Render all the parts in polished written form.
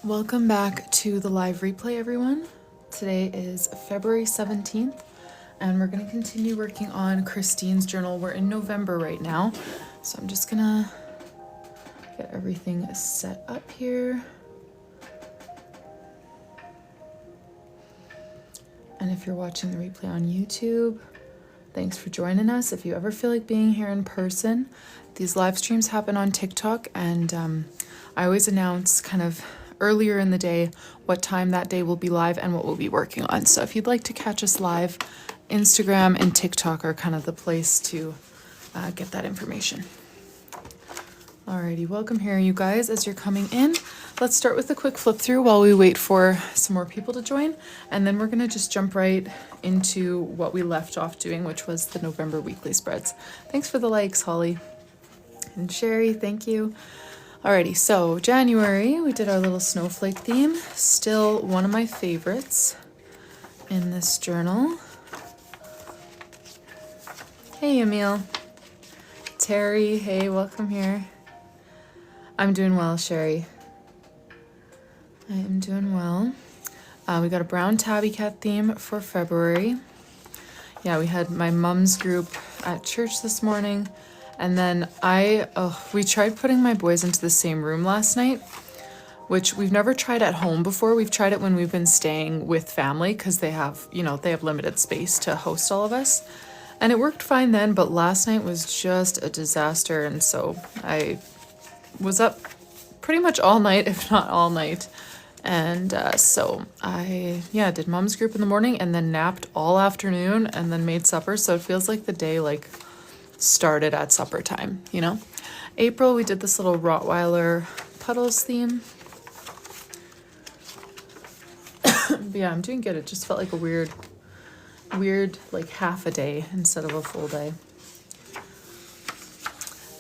Welcome back to the live replay, everyone. Today is February 17th, and we're going to continue working on Kristine's journal. We're in November right now, so I'm just going to get everything set up here. And if you're watching the replay on YouTube, thanks for joining us. If you ever feel like being here in person, these live streams happen on TikTok, and I always announce kind of earlier in the day what time that day will be live and what we'll be working on. So if you'd like to catch us live, Instagram and TikTok are kind of the place to get that information. Alrighty, welcome here, you guys. As you're coming in, let's start with a quick flip through while we wait for some more people to join, and then we're gonna just jump right into what we left off doing, which was the November weekly spreads. Thanks for the likes, Holly and Sherry, thank you. Alrighty, so January, we did our little snowflake theme. Still one of my favorites in this journal. Hey, Emil. Terry, hey, welcome here. I'm doing well, Sherry. I am doing well. We got a brown tabby cat theme for February. Yeah, we had my mom's group at church this morning. And then we tried putting my boys into the same room last night, which we've never tried at home before. We've tried it when we've been staying with family because they have limited space to host all of us. And it worked fine then, but last night was just a disaster. And so I was up pretty much all night, if not all night. And so I did mom's group in the morning and then napped all afternoon and then made supper. So it feels like the day started at supper time, you know? April, we did this little Rottweiler Puddles theme. But yeah, I'm doing good. It just felt like a weird like half a day instead of a full day.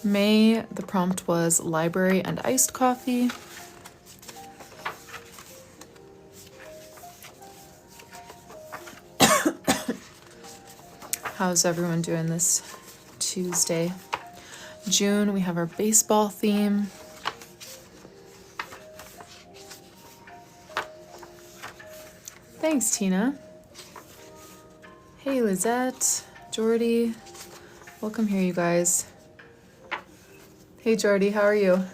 May, the prompt was library and iced coffee. How's everyone doing this Tuesday? June, we have our baseball theme. Thanks, Tina. Hey, Lizette, Jordy. Welcome here, you guys. Hey, Jordy, how are you?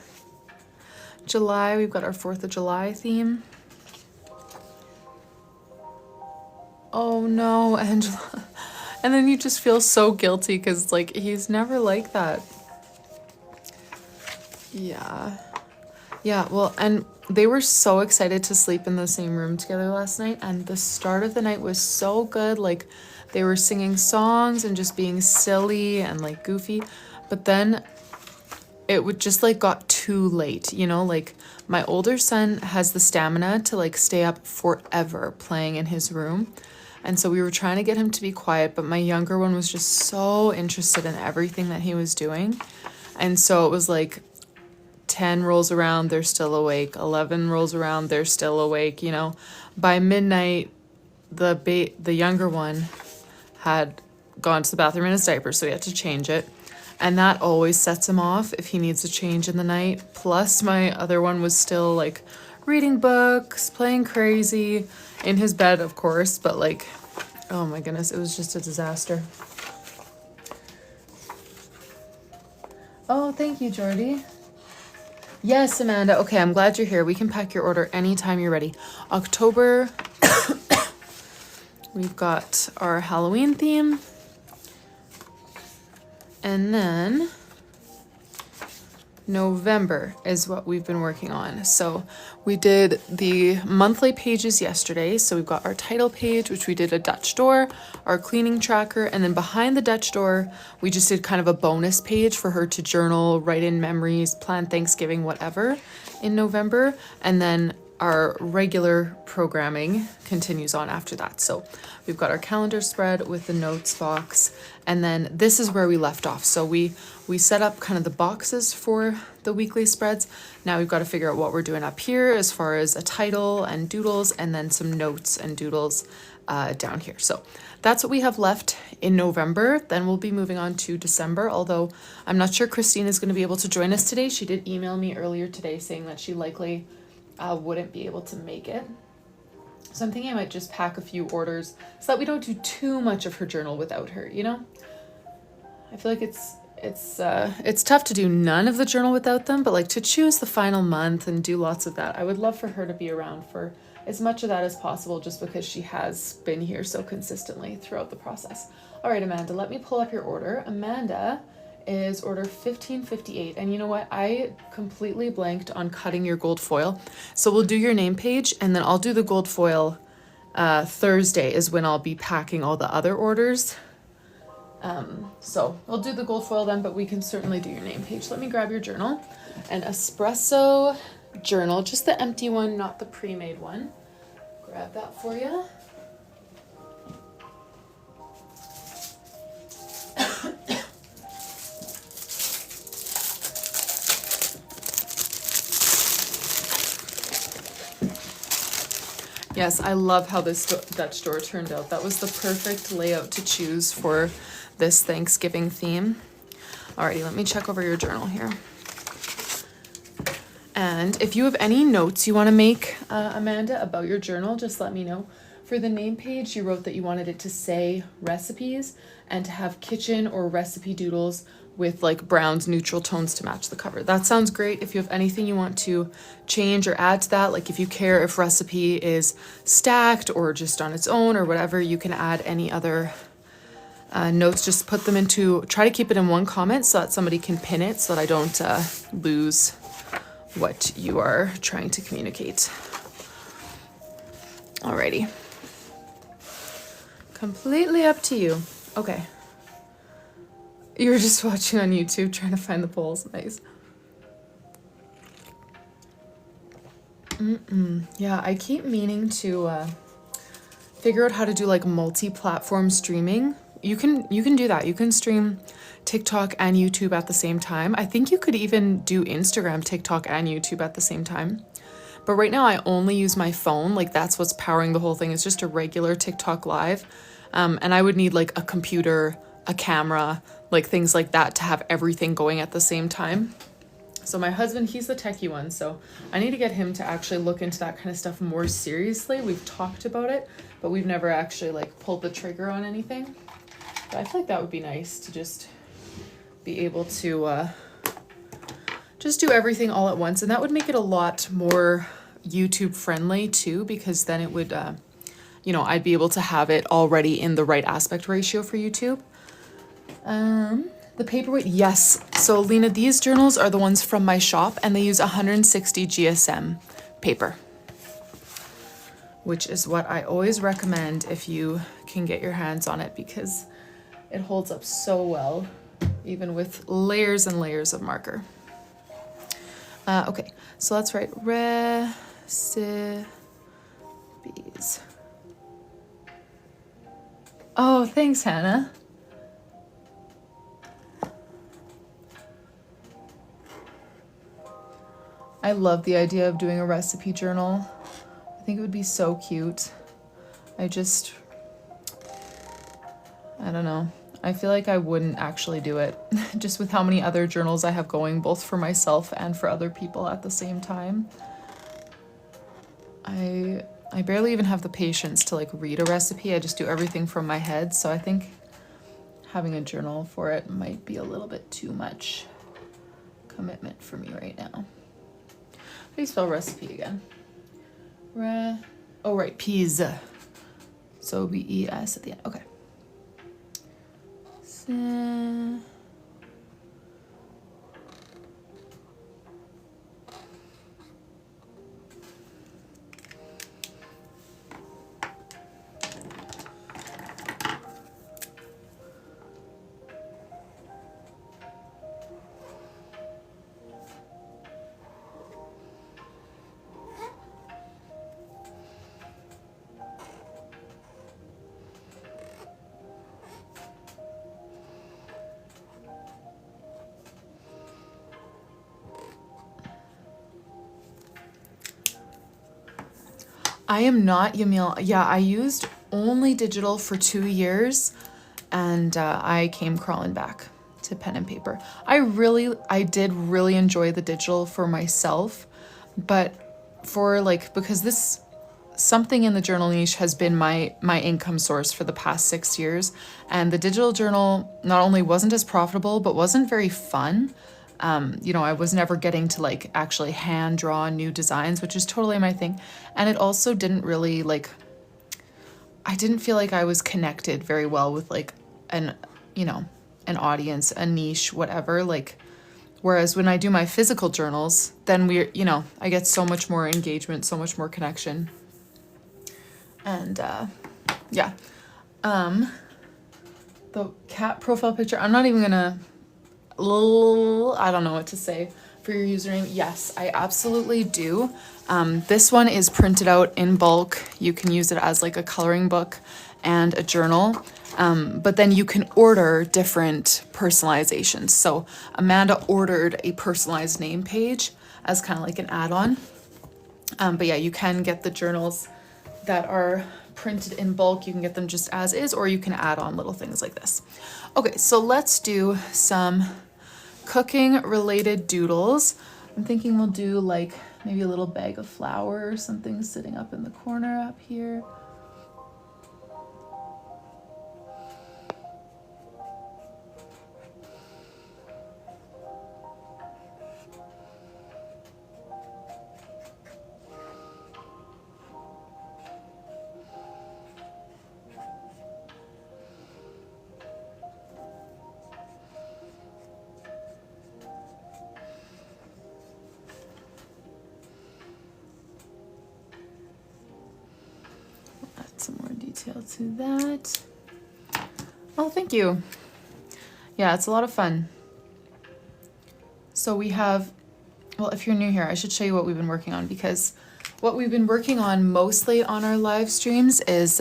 July, we've got our 4th of July theme. Oh no, Angela. And then you just feel so guilty because like he's never like that. Yeah, well, and they were so excited to sleep in the same room together last night, and the start of the night was so good. Like they were singing songs and just being silly and like goofy, but then it would just like got too late, you know? Like my older son has the stamina to like stay up forever playing in his room. And so we were trying to get him to be quiet, but my younger one was just so interested in everything that he was doing. And so it was like 10 rolls around, they're still awake. 11 rolls around, they're still awake, you know. By midnight, the younger one had gone to the bathroom in his diaper, so we had to change it. And that always sets him off if he needs a change in the night. Plus my other one was still like reading books, playing crazy, in his bed, of course, but like, oh my goodness, it was just a disaster. Oh, thank you, Jordy. Yes, Amanda. Okay, I'm glad you're here. We can pack your order anytime you're ready. October, we've got our Halloween theme. And then November is what we've been working on. So we did the monthly pages yesterday. So we've got our title page, which we did a Dutch door, our cleaning tracker, and then behind the Dutch door, we just did kind of a bonus page for her to journal, write in memories, plan Thanksgiving, whatever in November. And then our regular programming continues on after that. So we've got our calendar spread with the notes box, and then this is where we left off. So we set up kind of the boxes for the weekly spreads. Now we've got to figure out what we're doing up here as far as a title and doodles, and then some notes and doodles down here. So that's what we have left in November. Then we'll be moving on to December, although I'm not sure Kristine is going to be able to join us today. She did email me earlier today saying that she likely wouldn't be able to make it. So I'm thinking I might just pack a few orders so that we don't do too much of her journal without her, you know? I feel like it's tough to do none of the journal without them, but like to choose the final month and do lots of that. I would love for her to be around for as much of that as possible, just because she has been here so consistently throughout the process. All right, Amanda, let me pull up your order. Amanda is order 1558. And you know what? I completely blanked on cutting your gold foil. So we'll do your name page, and then I'll do the gold foil. Thursday is when I'll be packing all the other orders. So we'll do the gold foil then, but we can certainly do your name page. Let me grab your journal. An espresso journal, just the empty one, not the pre-made one. Grab that for you. Yes, I love how this Dutch door turned out. That was the perfect layout to choose for this Thanksgiving theme. Alrighty, let me check over your journal here. And if you have any notes you want to make, Amanda, about your journal, just let me know. For the name page, you wrote that you wanted it to say recipes and to have kitchen or recipe doodles with like browns, neutral tones to match the cover. That sounds great. If you have anything you want to change or add to that, like if you care if recipe is stacked or just on its own or whatever, you can add any other notes. Just put them try to keep it in one comment so that somebody can pin it so that I don't lose what you are trying to communicate. Alrighty. Completely up to you. Okay. You're just watching on YouTube trying to find the polls. Nice. Yeah, I keep meaning to figure out how to do like multi-platform streaming. You can do that. You can stream TikTok and YouTube at the same time. I think you could even do Instagram, TikTok, and YouTube at the same time. But right now I only use my phone. Like that's what's powering the whole thing. It's just a regular TikTok live. And I would need like a computer, a camera, like things like that to have everything going at the same time. So my husband, he's the techie one. So I need to get him to actually look into that kind of stuff more seriously. We've talked about it, but we've never actually like pulled the trigger on anything. But I feel like that would be nice to just be able to just do everything all at once. And that would make it a lot more YouTube friendly too, because then it would, I'd be able to have it already in the right aspect ratio for YouTube. The paperweight, yes. So Lena, these journals are the ones from my shop and they use 160 GSM paper, which is what I always recommend if you can get your hands on it, because it holds up so well, even with layers and layers of marker. Okay, so let's write recipes. Oh, thanks, Hannah. I love the idea of doing a recipe journal. I think it would be so cute. I don't know. I feel like I wouldn't actually do it just with how many other journals I have going, both for myself and for other people at the same time. I barely even have the patience to like read a recipe. I just do everything from my head. So I think having a journal for it might be a little bit too much commitment for me right now. How do you spell recipe again? Oh, right, peas. So B-E-S at the end. Okay. I am not Yamil. Yeah, I used only digital for 2 years and I came crawling back to pen and paper. I did really enjoy the digital for myself, but for like, because this something in the journal niche has been my income source for the past 6 years, and the digital journal not only wasn't as profitable but wasn't very fun. You know, I was never getting to like actually hand draw new designs, which is totally my thing, and it also didn't really like, I didn't feel like I was connected very well with like an, you know, an audience, a niche, whatever, like. Whereas when I do my physical journals, then we're, you know, I get so much more engagement, so much more connection. And yeah, the cat profile picture, I'm not even gonna, I don't know what to say for your username. Yes, I absolutely do. This one is printed out in bulk. You can use it as like a coloring book and a journal. But then you can order different personalizations. So Amanda ordered a personalized name page as kind of like an add-on. But yeah, you can get the journals that are printed in bulk. You can get them just as is, or you can add on little things like this. Okay, so let's do some cooking related doodles. I'm thinking we'll do like maybe a little bag of flour or something sitting up in the corner up here. Some more detail to that. Oh, thank you. Yeah, it's a lot of fun. So we have, well, if you're new here, I should show you what we've been working on, because what we've been working on mostly on our live streams is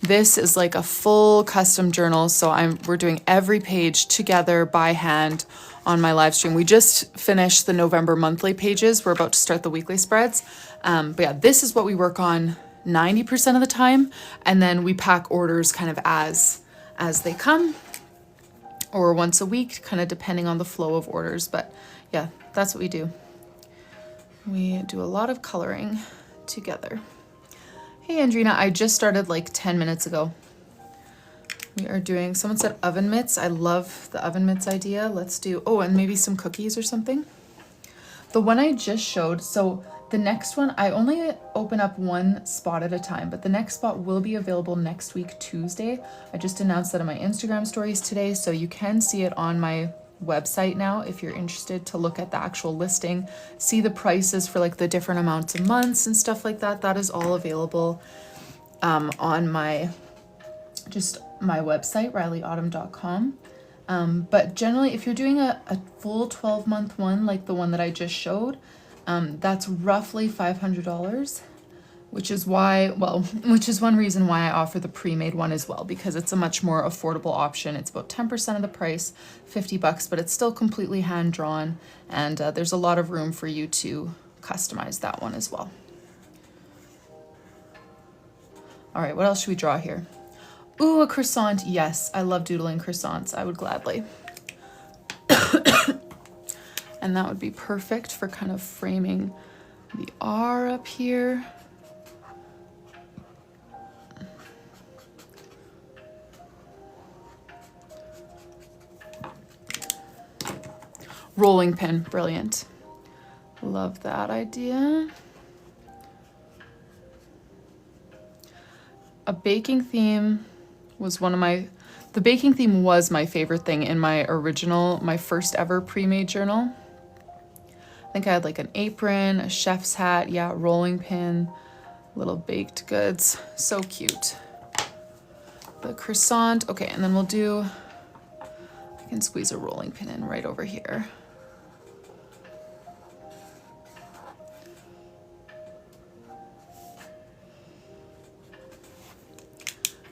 this is like a full custom journal. So we're doing every page together by hand on my live stream. We just finished the November monthly pages. We're about to start the weekly spreads. But yeah, this is what we work on 90% of the time, and then we pack orders kind of as they come, or once a week, kind of depending on the flow of orders. But yeah, that's what we do. We do a lot of coloring together. Hey Andrina, I just started like 10 minutes ago. We are doing, someone said oven mitts. I love the oven mitts idea. Let's do, oh, and maybe some cookies or something. The one I just showed, so the next one, I only open up one spot at a time, but the next spot will be available next week, Tuesday. I just announced that on my Instagram stories today, so you can see it on my website now if you're interested to look at the actual listing, see the prices for like the different amounts of months and stuff like that. That is all available on my website, RyleeAutumn.com. But generally, if you're doing a full 12-month one, like the one that I just showed, that's roughly $500, which is one reason why I offer the pre-made one as well, because it's a much more affordable option. It's about 10% of the price, $50, but it's still completely hand-drawn, and there's a lot of room for you to customize that one as well. All right, what else should we draw here? Ooh, a croissant. Yes, I love doodling croissants. I would gladly. And that would be perfect for kind of framing the R up here. Rolling pin, brilliant. Love that idea. A baking theme was the baking theme was my favorite thing in my first ever pre-made journal. I think I had like an apron, a chef's hat, yeah, rolling pin, little baked goods. So cute. The croissant. Okay, and then I can squeeze a rolling pin in right over here.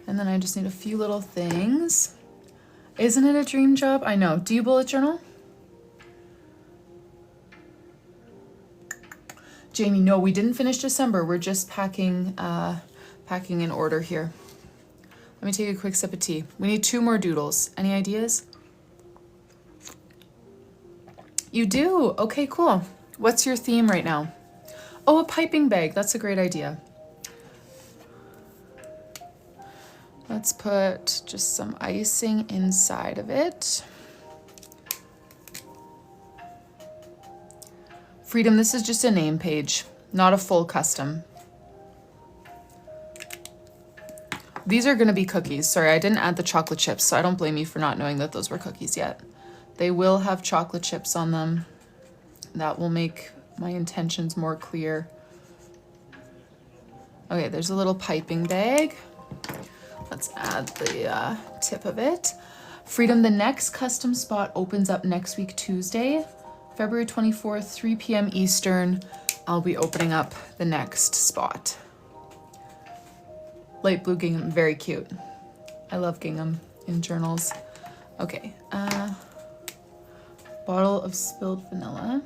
And then I just need a few little things. Isn't it a dream job? I know. Do you bullet journal? Jamie, no, we didn't finish December. We're just packing in order here. Let me take a quick sip of tea. We need 2 more doodles. Any ideas? You do? Okay, cool. What's your theme right now? Oh, a piping bag. That's a great idea. Let's put just some icing inside of it. Freedom, this is just a name page, not a full custom. These are gonna be cookies. Sorry, I didn't add the chocolate chips, so I don't blame you for not knowing that those were cookies yet. They will have chocolate chips on them. That will make my intentions more clear. Okay, there's a little piping bag. Let's add the tip of it. Freedom, the next custom spot opens up next week, Tuesday, February 24th, 3 p.m. Eastern. I'll be opening up the next spot. Light blue gingham, very cute. I love gingham in journals. Okay, bottle of spilled vanilla.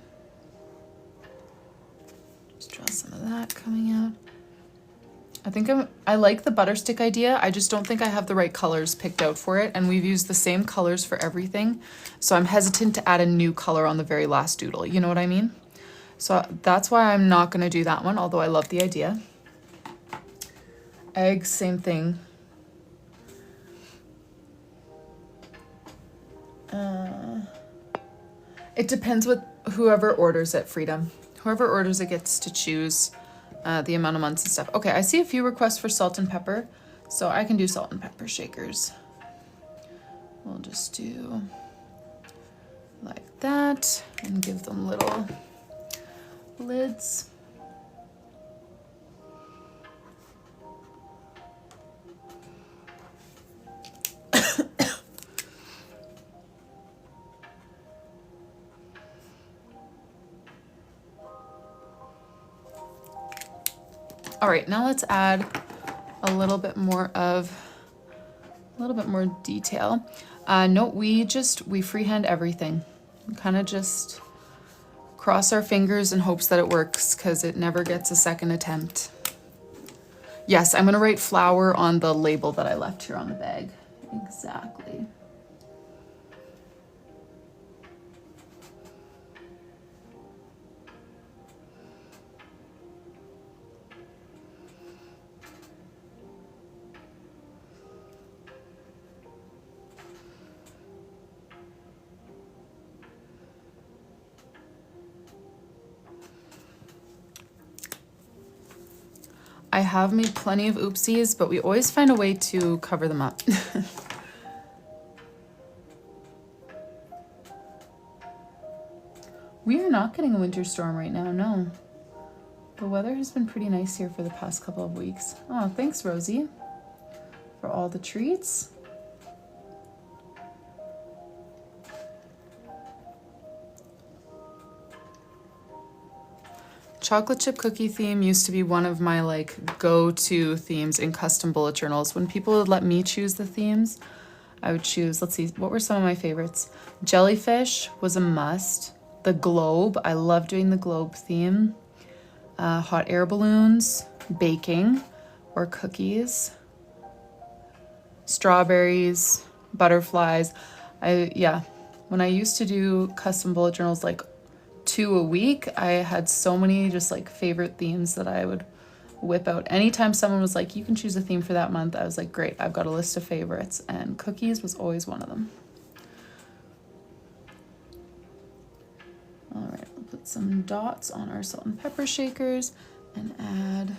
Just draw some of that coming out. I like the butter stick idea. I just don't think I have the right colors picked out for it, and we've used the same colors for everything. So I'm hesitant to add a new color on the very last doodle. You know what I mean? So that's why I'm not gonna do that one, although I love the idea. Eggs, same thing. It depends with whoever orders it, Freedom. Whoever orders it gets to choose the amount of months and stuff. Okay, I see a few requests for salt and pepper, so I can do salt and pepper shakers. We'll just do like that and give them little lids. All right, now let's add a little bit more detail. No, we freehand everything. Kind of just cross our fingers in hopes that it works, because it never gets a second attempt. Yes, I'm gonna write flower on the label that I left here on the bag. Exactly. I have made plenty of oopsies, but we always find a way to cover them up. We are not getting a winter storm right now, no. The weather has been pretty nice here for the past couple of weeks. Oh, thanks, Rosie, for all the treats. Chocolate chip cookie theme used to be one of my like go-to themes in custom bullet journals. When people would let me choose the themes, I would choose, let's see, what were some of my favorites? Jellyfish was a must. The globe, I love doing the globe theme. Hot air balloons, baking or cookies, strawberries, butterflies. When I used to do custom bullet journals like 2 a week, I had so many just like favorite themes that I would whip out. Anytime someone was like, you can choose a theme for that month, I was like, great, I've got a list of favorites, and cookies was always one of them. All right, I'll put some dots on our salt and pepper shakers and add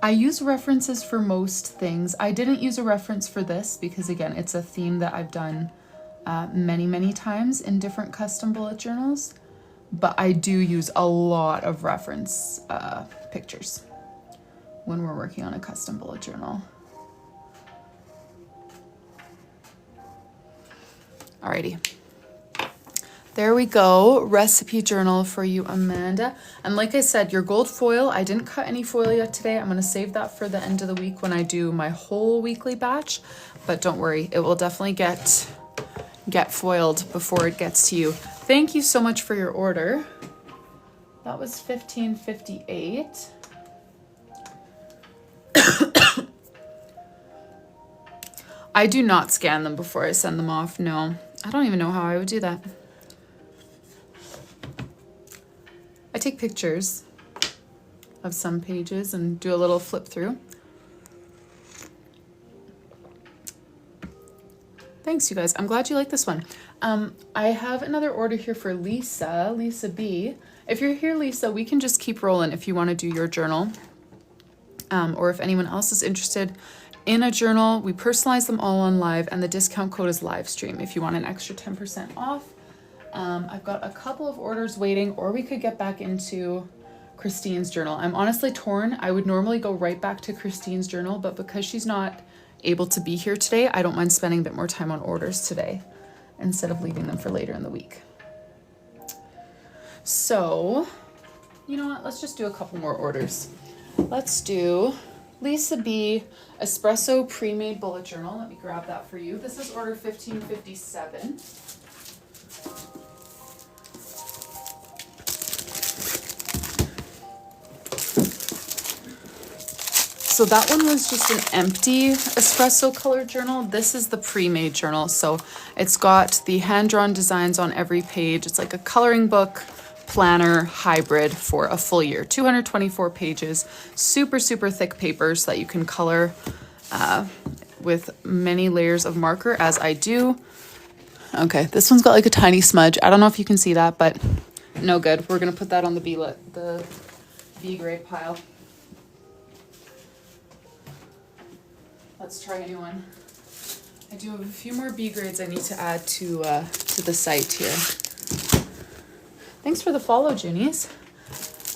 I use references for most things. I didn't use a reference for this because, again, it's a theme that I've done many times in different custom bullet journals, but I do use a lot of reference pictures when we're working on a custom bullet journal. Alrighty. There we go, recipe journal for you, Amanda. And like I said, your gold foil, I didn't cut any foil yet today. I'm gonna save that for the end of the week when I do my whole weekly batch, but don't worry, it will definitely get get foiled before it gets to you. Thank you so much for your order. That was $15.58. I do not scan them before I send them off. No, I don't even know how I would do that. I take pictures of some pages and do a little flip through. Thanks, you guys. I'm glad you like this one. I have another order here for Lisa B. If you're here, Lisa, we can just keep rolling if you want to do your journal. Or if anyone else is interested in a journal, we personalize them all on live, and the discount code is live stream if you want an extra 10% off. I've got a couple of orders waiting, or we could get back into Kristine's journal. I'm honestly torn. I would normally go right back to Kristine's journal, but because she's not able to be here today, I don't mind spending a bit more time on orders today instead of leaving them for later in the week. So, you know what? Let's just do a couple more orders. Let's do Lisa B. Espresso Pre-Made Bullet Journal. Let me grab that for you. This is order 1557. So that one was just an empty espresso color journal. This is the pre-made journal. So it's got the hand-drawn designs on every page. It's like a coloring book, planner, hybrid for a full year. 224 pages, super, super thick papers that you can color with many layers of marker, as I do. Okay, this one's got like a tiny smudge. I don't know if you can see that, but no good. We're gonna put that on the B grade pile. Let's try a new one. I do have a few more B grades I need to add to the site here. Thanks for the follow, Junies.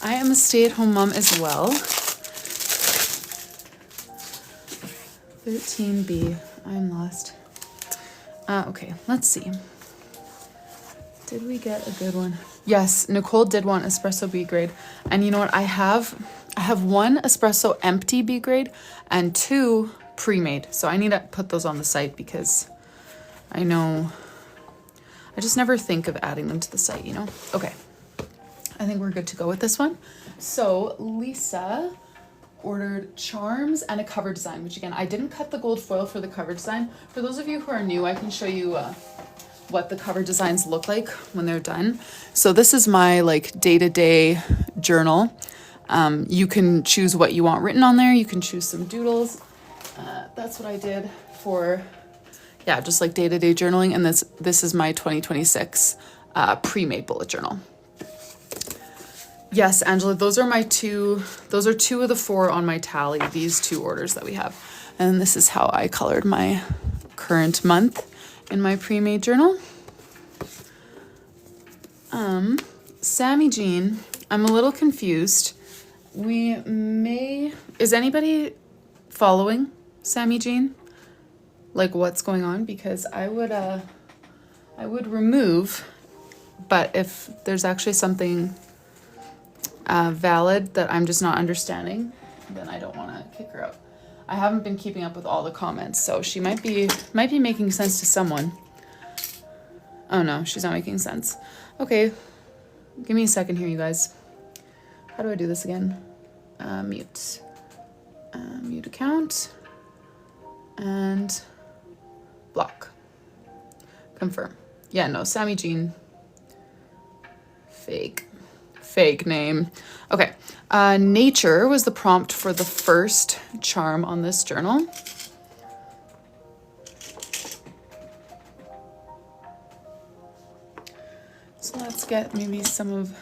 I am a stay-at-home mom as well. 13B. I'm lost. Okay, let's see. Did we get a good one? Yes, Nicole did want espresso B grade. And you know what? I have one espresso empty B grade and 2 pre-made. So I need to put those on the site because I know I just never think of adding them to the site, you know? Okay. I think we're good to go with this one. So Lisa ordered charms and a cover design, which again, I didn't cut the gold foil for the cover design. For those of you who are new, I can show you what the cover designs look like when they're done. So this is my like day-to-day journal. You can choose what you want written on there. You can choose some doodles. That's what I did for, yeah, just like day-to-day journaling. And this is my 2026 pre-made bullet journal. Yes, Angela, those are two of the 4 on my tally, these 2 orders that we have. And this is how I colored my current month in my pre-made journal. Sammy Jean, I'm a little confused. Is anybody following Sammy Jean? Like what's going on? Because I would remove, but if there's actually something valid that I'm just not understanding, then I don't want to kick her out. I haven't been keeping up with all the comments, so she might be making sense to someone. Oh no, she's not making sense. Okay, give me a second here, you guys. How do I do this again? Mute account and block. Confirm. Yeah, no, Sammy Jean. Fake name. Okay. Nature was the prompt for the first charm on this journal. So let's get maybe some of,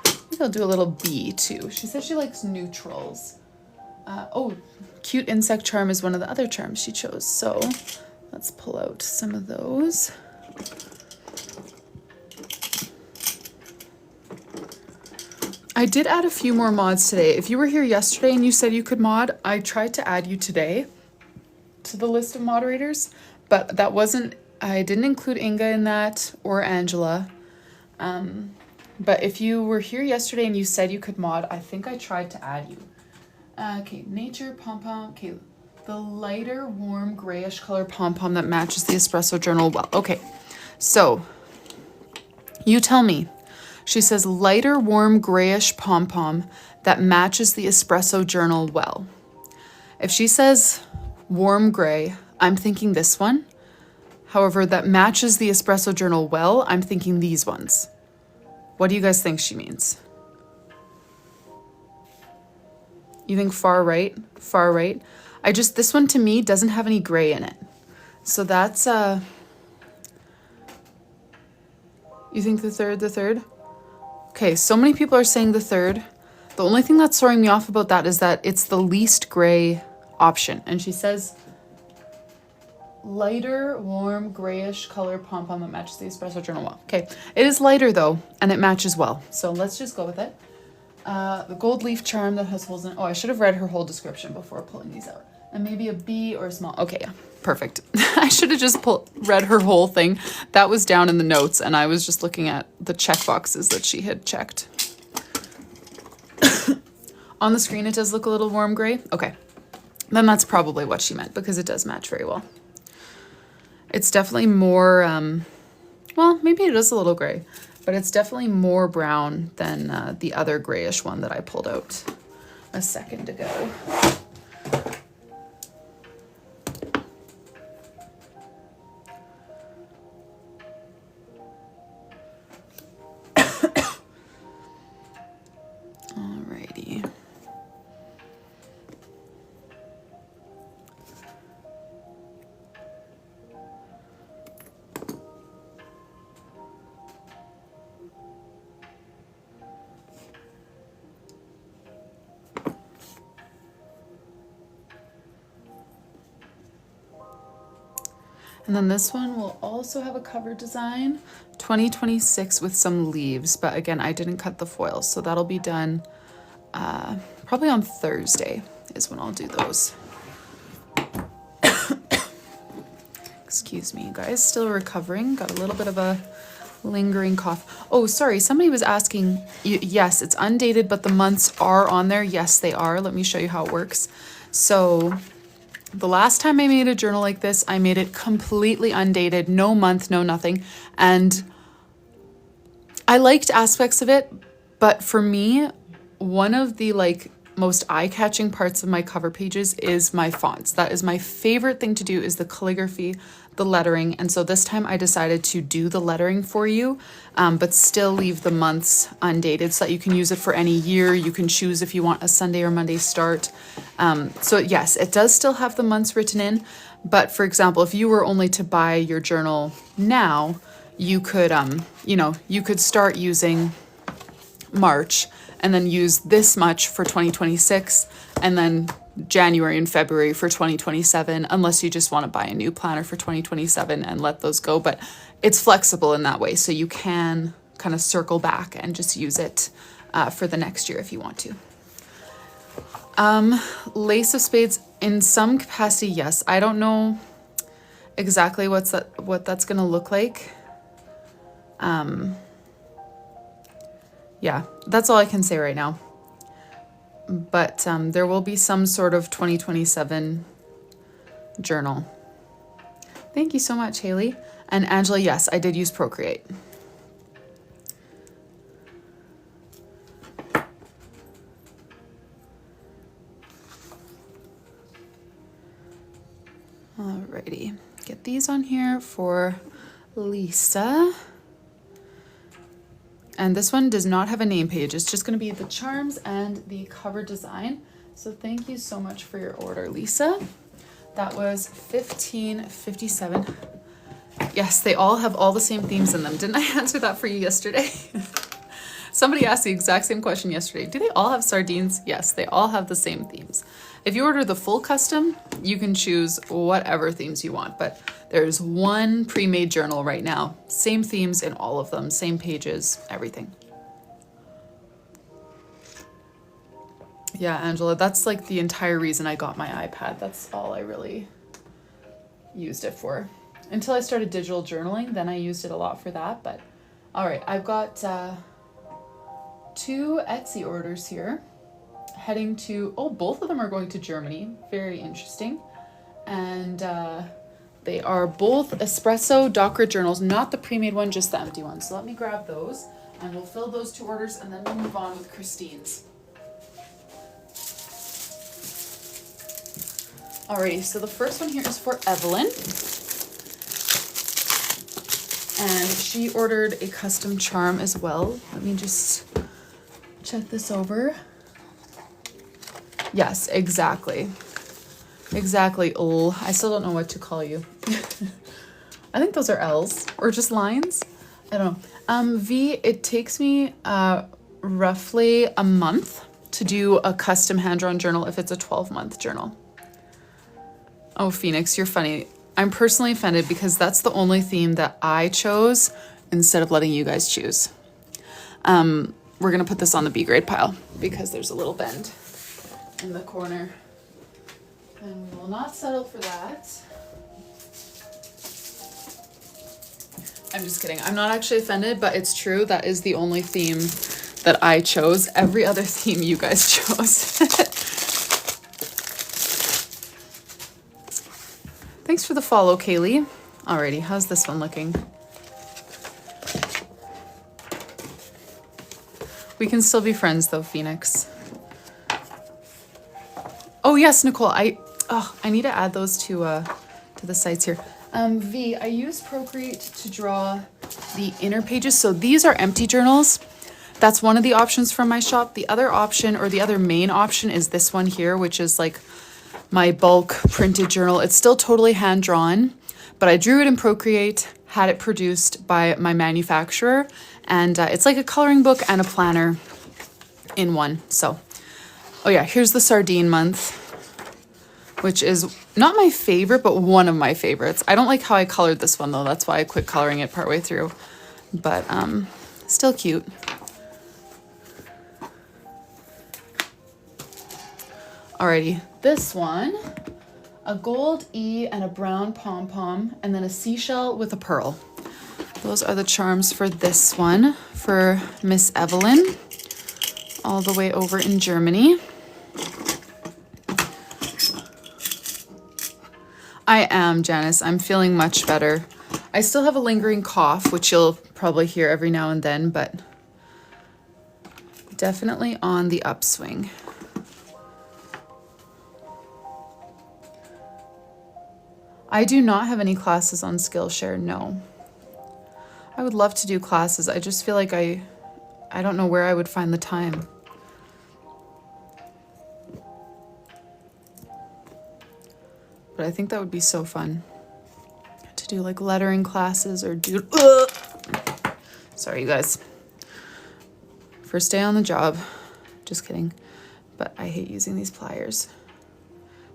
I think I'll do a little B too. She said she likes neutrals. Oh, cute insect charm is one of the other charms she chose. So let's pull out some of those. I did add a few more mods today. If you were here yesterday and you said you could mod, I tried to add you today to the list of moderators, but that wasn't, I didn't include Inga in that or Angela. But if you were here yesterday and you said you could mod, I think I tried to add you. Okay, nature, pom-pom. Okay, The lighter, warm, grayish color pom-pom that matches the espresso journal well. Okay, so you tell me. She says lighter, warm, grayish pom-pom that matches the espresso journal well. If she says warm gray, I'm thinking this one. However, that matches the espresso journal well, I'm thinking these ones. What do you guys think she means? You think far right? Far right? This one to me doesn't have any gray in it. So that's, you think the third? Okay, so many people are saying the third. The only thing that's throwing me off about that is that it's the least gray option. And she says lighter, warm, grayish color pom-pom that matches the espresso journal well. Okay, it is lighter though, and it matches well. So let's just go with it. The gold leaf charm that has holes in it. Oh, I should have read her whole description before pulling these out. And maybe a B or a small. Okay, yeah, perfect. I should have just read her whole thing. That was down in the notes, and I was just looking at the check boxes that she had checked. On the screen, it does look a little warm gray. Okay, then that's probably what she meant because it does match very well. It's definitely more, well, maybe it is a little gray, but it's definitely more brown than the other grayish one that I pulled out a second ago. Alrighty. And then this one will also have a cover design, 2026 with some leaves. But again, I didn't cut the foil, so that'll be done probably on Thursday is when I'll do those. Excuse me, you guys, still recovering. Got a little bit of a lingering cough. Oh, sorry, somebody was asking, yes, it's undated, but the months are on there. Yes, they are. Let me show you how it works. So the last time I made a journal like this, I made it completely undated, no month, no nothing. And I liked aspects of it, but for me, one of the most eye-catching parts of my cover pages is my fonts. That is my favorite thing to do, is the calligraphy, the lettering. And so this time I decided to do the lettering for you, but still leave the months undated so that you can use it for any year. You can choose if you want a Sunday or Monday start. So yes, it does still have the months written in, but for example, if you were only to buy your journal now, you could, you could start using March and then use this much for 2026 and then January and February for 2027, unless you just want to buy a new planner for 2027 and let those go. But it's flexible in that way, so you can kind of circle back and just use it for the next year if you want to. Lace of Spades, in some capacity, yes. I don't know exactly what that's going to look like. Yeah, that's all I can say right now. But there will be some sort of 2027 journal. Thank you so much, Haley. And Angela, yes, I did use Procreate. Alrighty, get these on here for Lisa. And this one does not have a name page. It's just going to be the charms and the cover design. So thank you so much for your order, Lisa. That was $15.57. Yes, they all have all the same themes in them. Didn't I answer that for you yesterday? Somebody asked the exact same question yesterday. Do they all have sardines? Yes, they all have the same themes. If you order the full custom, you can choose whatever themes you want, but there's one pre-made journal right now. Same themes in all of them, same pages, everything. Yeah, Angela, that's like the entire reason I got my iPad. That's all I really used it for. Until I started digital journaling, then I used it a lot for that. But all right, I've got 2 Etsy orders here. Heading to, oh, both of them are going to Germany. Very interesting. And they are both espresso Docker journals, not the pre-made one, just the empty one. So let me grab those and we'll fill those 2 orders and then we'll move on with Kristine's. Alrighty, so the first one here is for Evelyn. And she ordered a custom charm as well. Let me just check this over. Yes, exactly. Exactly. Oh, I still don't know what to call you. I think those are L's or just lines. I don't know. V, it takes me roughly a month to do a custom hand-drawn journal if it's a 12-month journal. Oh, Phoenix, you're funny. I'm personally offended because that's the only theme that I chose instead of letting you guys choose. We're gonna put this on the B grade pile because there's a little bend in the corner. And we will not settle for that. I'm just kidding. I'm not actually offended, but it's true. That is the only theme that I chose. Every other theme you guys chose. Thanks for the follow, Kaylee. Alrighty, how's this one looking? We can still be friends though, Phoenix. Oh yes, Nicole, I need to add those to the sites here. V, I use Procreate to draw the inner pages. So these are empty journals. That's one of the options from my shop. The other option, or the other main option, is this one here, which is like my bulk printed journal. It's still totally hand drawn, but I drew it in Procreate, had it produced by my manufacturer, and it's like a coloring book and a planner in one. So, oh yeah, here's the sardine month, which is not my favorite, but one of my favorites. I don't like how I colored this one though. That's why I quit coloring it partway through, but still cute. Alrighty, this one, a gold E and a brown pom-pom, and then a seashell with a pearl. Those are the charms for this one, for Miss Evelyn, all the way over in Germany. I am, Janice. I'm feeling much better. I still have a lingering cough, which you'll probably hear every now and then, but definitely on the upswing. I do not have any classes on Skillshare, no. I would love to do classes. I just feel like I don't know where I would find the time. But I think that would be so fun to do like lettering classes or do... Sorry, you guys. First day on the job. Just kidding. But I hate using these pliers.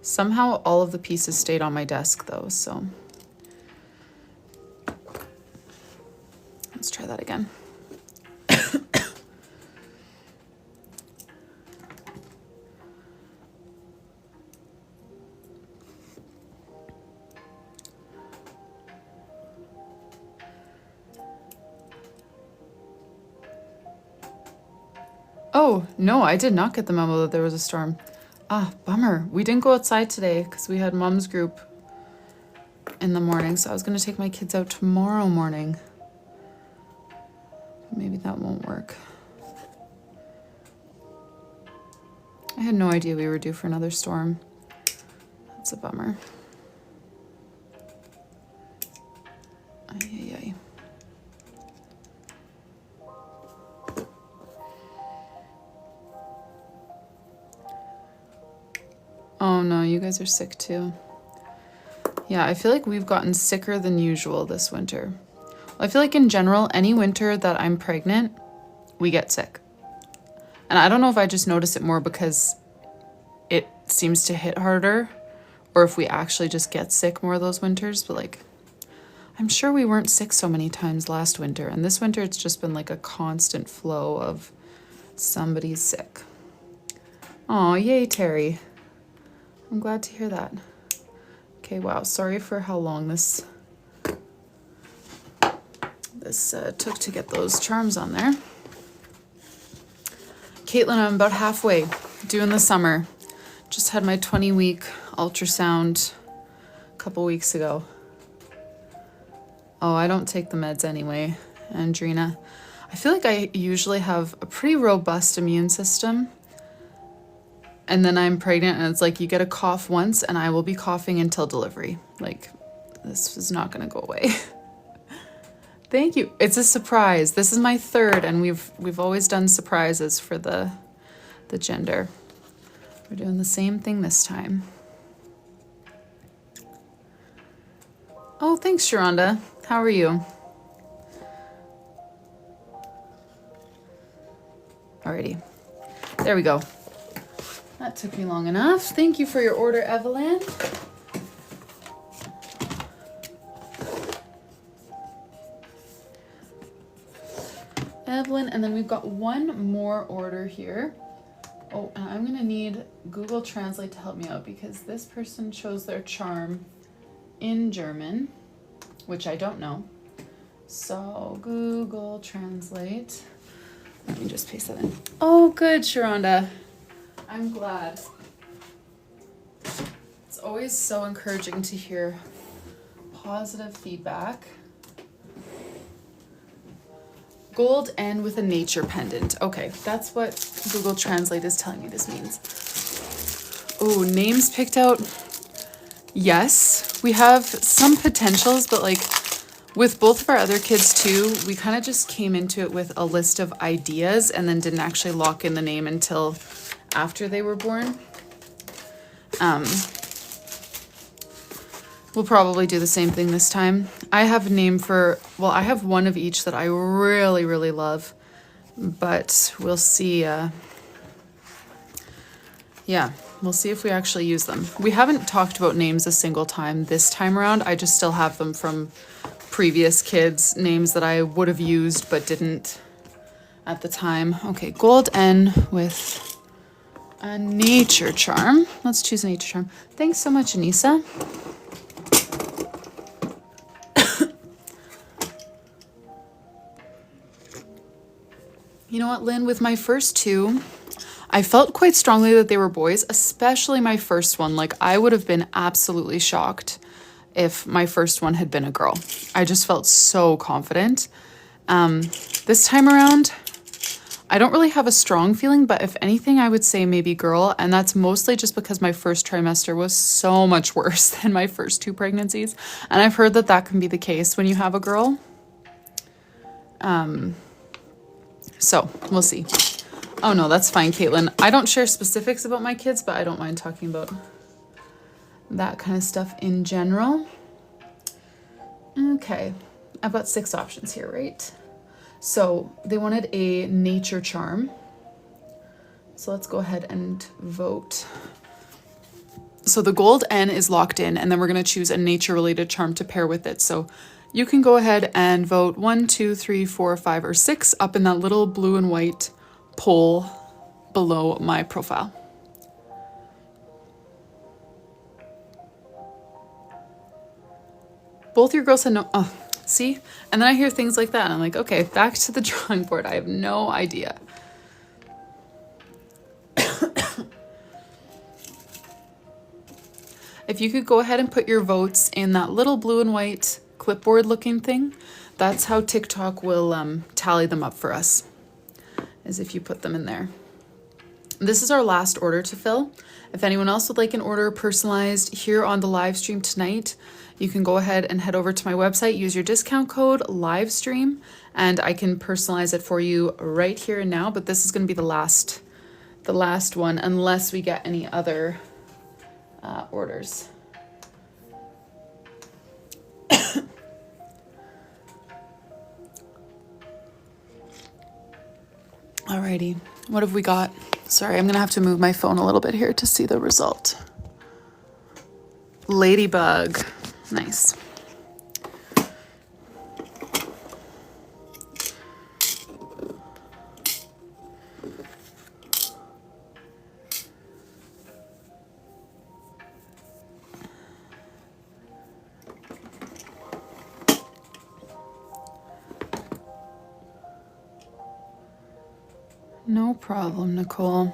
Somehow all of the pieces stayed on my desk though, so let's try that again. Oh, no, I did not get the memo that there was a storm. Ah, bummer. We didn't go outside today because we had mom's group in the morning. So I was going to take my kids out tomorrow morning. Maybe that won't work. I had no idea we were due for another storm. That's a bummer. Ay, ay, ay. Oh no, you guys are sick too. Yeah, I feel like we've gotten sicker than usual this winter. I feel like in general, any winter that I'm pregnant, we get sick. And I don't know if I just notice it more because it seems to hit harder, or if we actually just get sick more those winters, but like, I'm sure we weren't sick so many times last winter, and this winter it's just been like a constant flow of somebody's sick. Oh, yay, Terry. I'm glad to hear that. Okay, wow, sorry for how long this took to get those charms on there. Caitlin, I'm about halfway, due in the summer. Just had my 20-week ultrasound couple weeks ago. Oh, I don't take the meds anyway, Andrina. I feel like I usually have a pretty robust immune system. And then I'm pregnant and it's like you get a cough once and I will be coughing until delivery. Like, this is not going to go away. Thank you. It's a surprise. This is my third and we've always done surprises for the gender. We're doing the same thing this time. Oh, thanks, Sharonda. How are you? Alrighty. There we go. That took me long enough. Thank you for your order, Evelyn. Evelyn, and then we've got one more order here. Oh, and I'm gonna need Google Translate to help me out because this person chose their charm in German, which I don't know. So Google Translate. Let me just paste that in. Oh, good, Sharonda. I'm glad. It's always so encouraging to hear positive feedback. Gold N with a nature pendant. Okay, that's what Google Translate is telling me this means. Oh, names picked out. Yes, we have some potentials, but like with both of our other kids too, we kind of just came into it with a list of ideas and then didn't actually lock in the name until after they were born. We'll probably do the same thing this time. I have a name for, well, I have one of each that I really, really love, but we'll see. Yeah, we'll see if we actually use them. We haven't talked about names a single time this time around. I just still have them from previous kids, names that I would have used but didn't at the time. Okay, Gold N with a nature charm. Let's choose a nature charm. Thanks so much, Anissa. You know what, Lynn, with my first two, I felt quite strongly that they were boys, especially my first one. Like, I would have been absolutely shocked if my first one had been a girl. I just felt so confident. This time around, I don't really have a strong feeling, but if anything, I would say maybe girl. And that's mostly just because my first trimester was so much worse than my first two pregnancies. And I've heard that that can be the case when you have a girl. So we'll see. Oh no, that's fine, Caitlin. I don't share specifics about my kids, but I don't mind talking about that kind of stuff in general. Okay, I've got 6 options here, right? So they wanted a nature charm. So let's go ahead and vote. So the Gold N is locked in, and then we're going to choose a nature related charm to pair with it. So you can go ahead and vote 1, 2, 3, 4, 5, or 6 up in that little blue and white poll below my profile. Both your girls said no. Oh, see? And then I hear things like that and I'm like, okay, back to the drawing board. I have no idea. If you could go ahead and put your votes in that little blue and white clipboard looking thing, that's how TikTok will tally them up for us, is if you put them in there. This is our last order to fill. If anyone else would like an order personalized here on the live stream tonight, you can go ahead and head over to my website, use your discount code livestream, and I can personalize it for you right here and now. But this is going to be the last one, unless we get any other orders. Alrighty, what have we got? Sorry, I'm gonna have to move my phone a little bit here to see the result. Ladybug, nice. No problem, Nicole.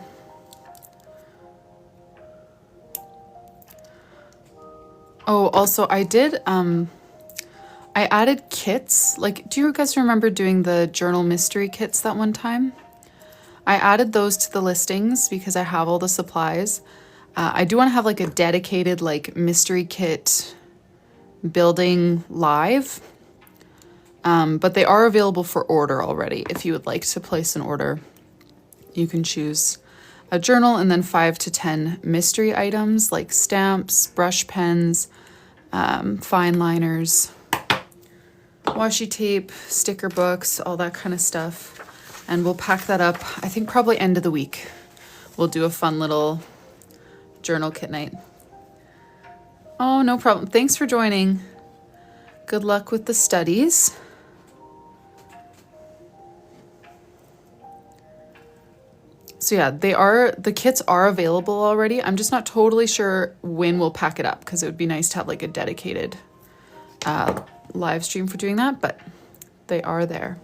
Oh, also I did, I added kits. Like, do you guys remember doing the journal mystery kits that one time? I added those to the listings because I have all the supplies. I do want to have like a dedicated like mystery kit building live. But they are available for order already. If you would like to place an order, you can choose a journal and then 5 to 10 mystery items like stamps, brush pens, fine liners, washi tape, sticker books, all that kind of stuff. And we'll pack that up, I think probably end of the week. We'll do a fun little journal kit night. Oh, no problem. Thanks for joining. Good luck with the studies. So yeah, the kits are available already. I'm just not totally sure when we'll pack it up because it would be nice to have like a dedicated live stream for doing that, but they are there.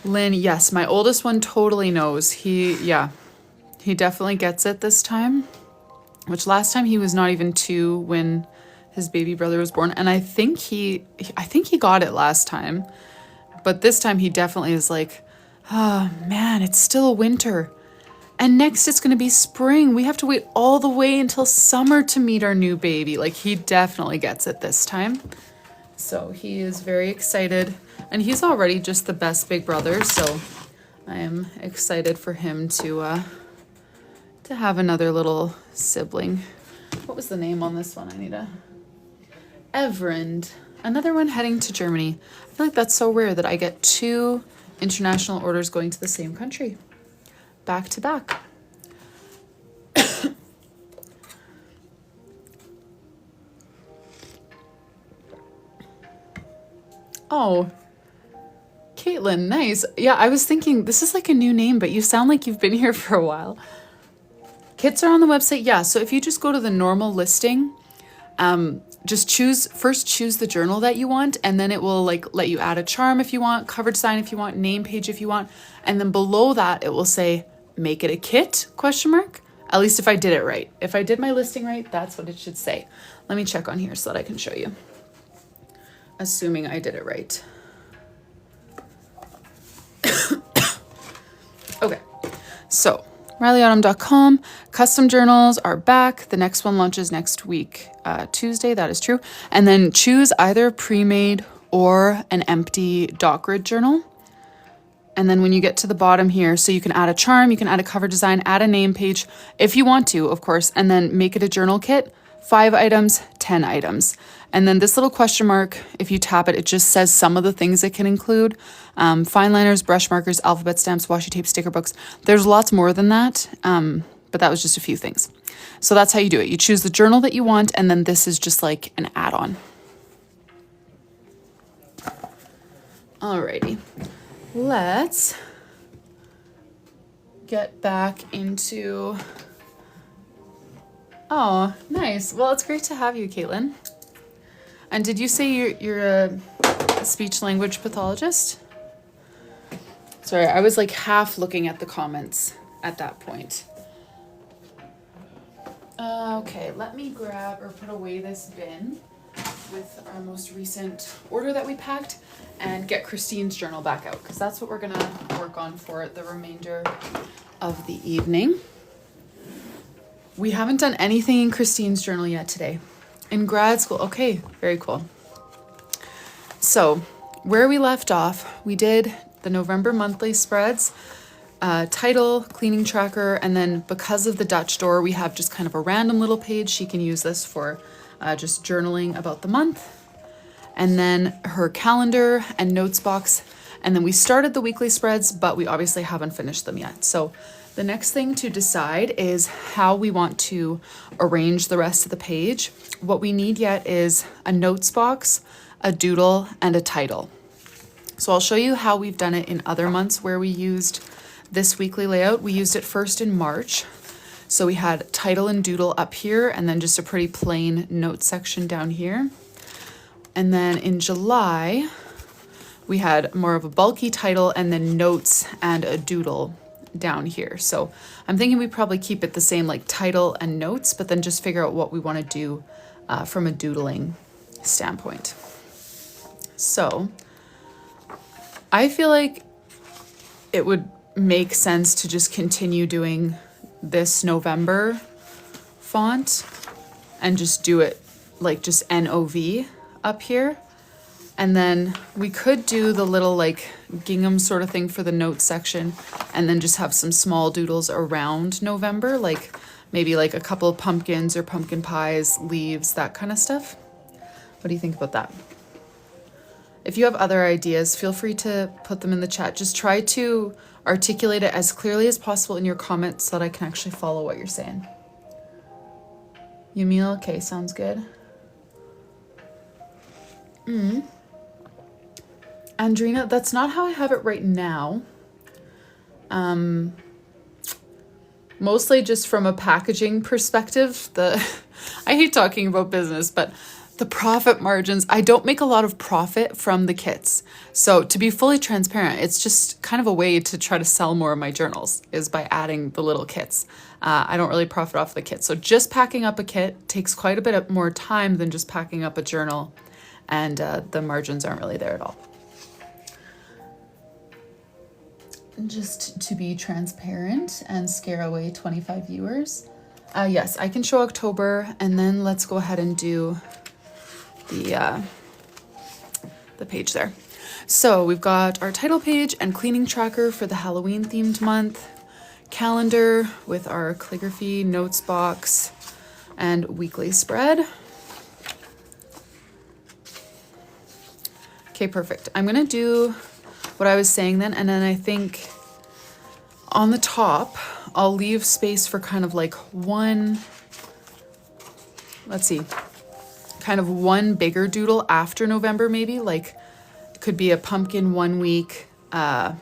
Lynn, yes, my oldest one totally knows. He definitely gets it this time, which last time he was not even 2 when his baby brother was born. And I think he got it last time, but this time he definitely is like, oh man, it's still winter. And next it's going to be spring. We have to wait all the way until summer to meet our new baby. Like, he definitely gets it this time. So he is very excited. And he's already just the best big brother. So I am excited for him to have another little sibling. What was the name on this one, Anita? Everend. Another one heading to Germany. I feel like that's so rare that I get 2 international orders going to the same country. Back to back. Oh, Caitlin, nice. Yeah, I was thinking this is like a new name, but you sound like you've been here for a while. Kits are on the website. Yeah, so if you just go to the normal listing, just choose the journal that you want, and then it will like let you add a charm if you want, cover design if you want, name page if you want, and then below that it will say make it a kit ? At least if I did it right. If I did my listing right, that's what it should say. Let me check on here so that I can show you. Assuming I did it right. Okay, so RyleeAutumn.com. Custom journals are back. The next one launches next week, Tuesday. That is true. And then choose either pre-made or an empty dot grid journal. And then when you get to the bottom here, so you can add a charm, you can add a cover design, add a name page if you want to, of course, and then make it a journal kit. 5 items, 10 items. And then this little question mark, if you tap it, it just says some of the things it can include. Fine liners, brush markers, alphabet stamps, washi tape, sticker books. There's lots more than that, but that was just a few things. So that's how you do it. You choose the journal that you want, and then this is just like an add-on. Alrighty, let's get back into... Oh, nice. Well, it's great to have you, Caitlin. And did you say you're a speech language pathologist? Sorry, I was like half looking at the comments at that point. Okay, let me grab or put away this bin with our most recent order that we packed and get Kristine's journal back out, because that's what we're gonna work on for the remainder of the evening. We haven't done anything in Kristine's journal yet today. In grad school, okay, very cool. So where we left off, we did the November monthly spreads, title, cleaning tracker, and then because of the Dutch door, we have just kind of a random little page. She can use this for just journaling about the month. And then her calendar and notes box. And then we started the weekly spreads, but we obviously haven't finished them yet. So the next thing to decide is how we want to arrange the rest of the page. What we need yet is a notes box, a doodle, and a title. So I'll show you how we've done it in other months where we used this weekly layout. We used it first in March. So we had title and doodle up here, and then just a pretty plain note section down here. And then in July, we had more of a bulky title and then notes and a doodle down here. So I'm thinking we probably keep it the same, like title and notes, but then just figure out what we want to do from a doodling standpoint. So I feel like it would make sense to just continue doing this November font and just do it like just NOV up here. And then we could do the little like gingham sort of thing for the notes section and then just have some small doodles around November, like maybe like a couple of pumpkins or pumpkin pies, leaves, that kind of stuff. What do you think about that? If you have other ideas, feel free to put them in the chat. Just try to articulate it as clearly as possible in your comments so that I can actually follow what you're saying. Yumil, okay, sounds good. Andrina, that's not how I have it right now. Mostly just from a packaging perspective. I hate talking about business, but the profit margins, I don't make a lot of profit from the kits. So to be fully transparent, it's just kind of a way to try to sell more of my journals is by adding the little kits. I don't really profit off the kit. So just packing up a kit takes quite a bit more time than just packing up a journal, and the margins aren't really there at all. Just to be transparent and scare away 25 viewers. Yes, I can show October, and then let's go ahead and do the page there. So we've got our title page and cleaning tracker for the Halloween themed month, calendar with our calligraphy notes box, and weekly spread. Okay, perfect. I'm gonna do what I was saying then, and then I think on the top I'll leave space for kind of like one, let's see, kind of one bigger doodle after November, maybe like it could be a pumpkin 1 week. What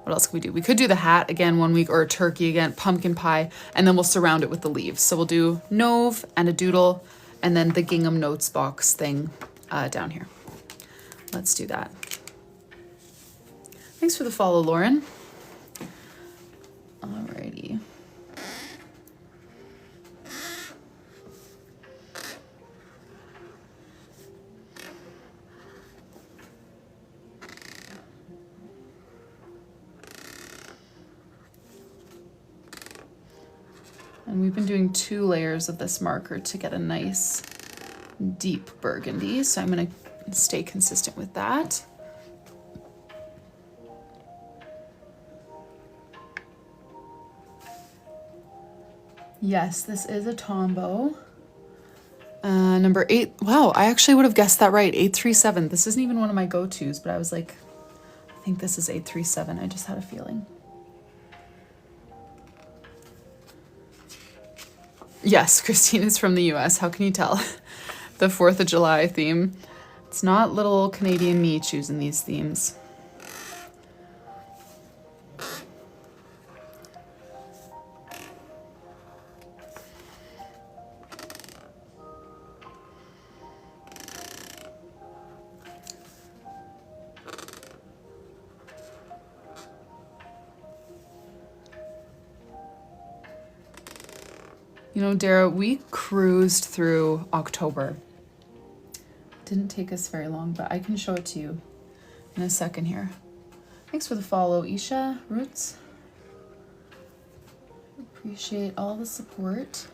else could we do? We could do the hat again 1 week, or a turkey again, pumpkin pie, and then we'll surround it with the leaves. So we'll do Nov and a doodle, and then the gingham notes box thing down here. Let's do that. Thanks for the follow, Lauren. Alrighty. And we've been doing 2 layers of this marker to get a nice deep burgundy. So I'm going to stay consistent with that. Yes, this is a Tombow. Number 8. Wow, I actually would have guessed that right. 837. This isn't even one of my go-tos, but I was like, I think this is 837. I just had a feeling. Yes, Kristine is from the US. How can you tell? The 4th of July theme. It's not little old Canadian me choosing these themes. You know, Dara, we cruised through October. Didn't take us very long, but I can show it to you in a second here. Thanks for the follow, Isha Roots. Appreciate all the support.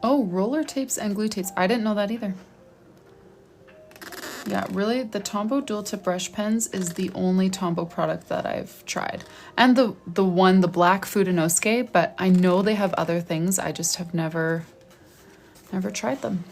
Oh, roller tapes and glue tapes. I didn't know that either. Yeah, really, the Tombow dual tip brush pens is the only Tombow product that I've tried. And the black Fudenosuke, but I know they have other things. I just have never tried them.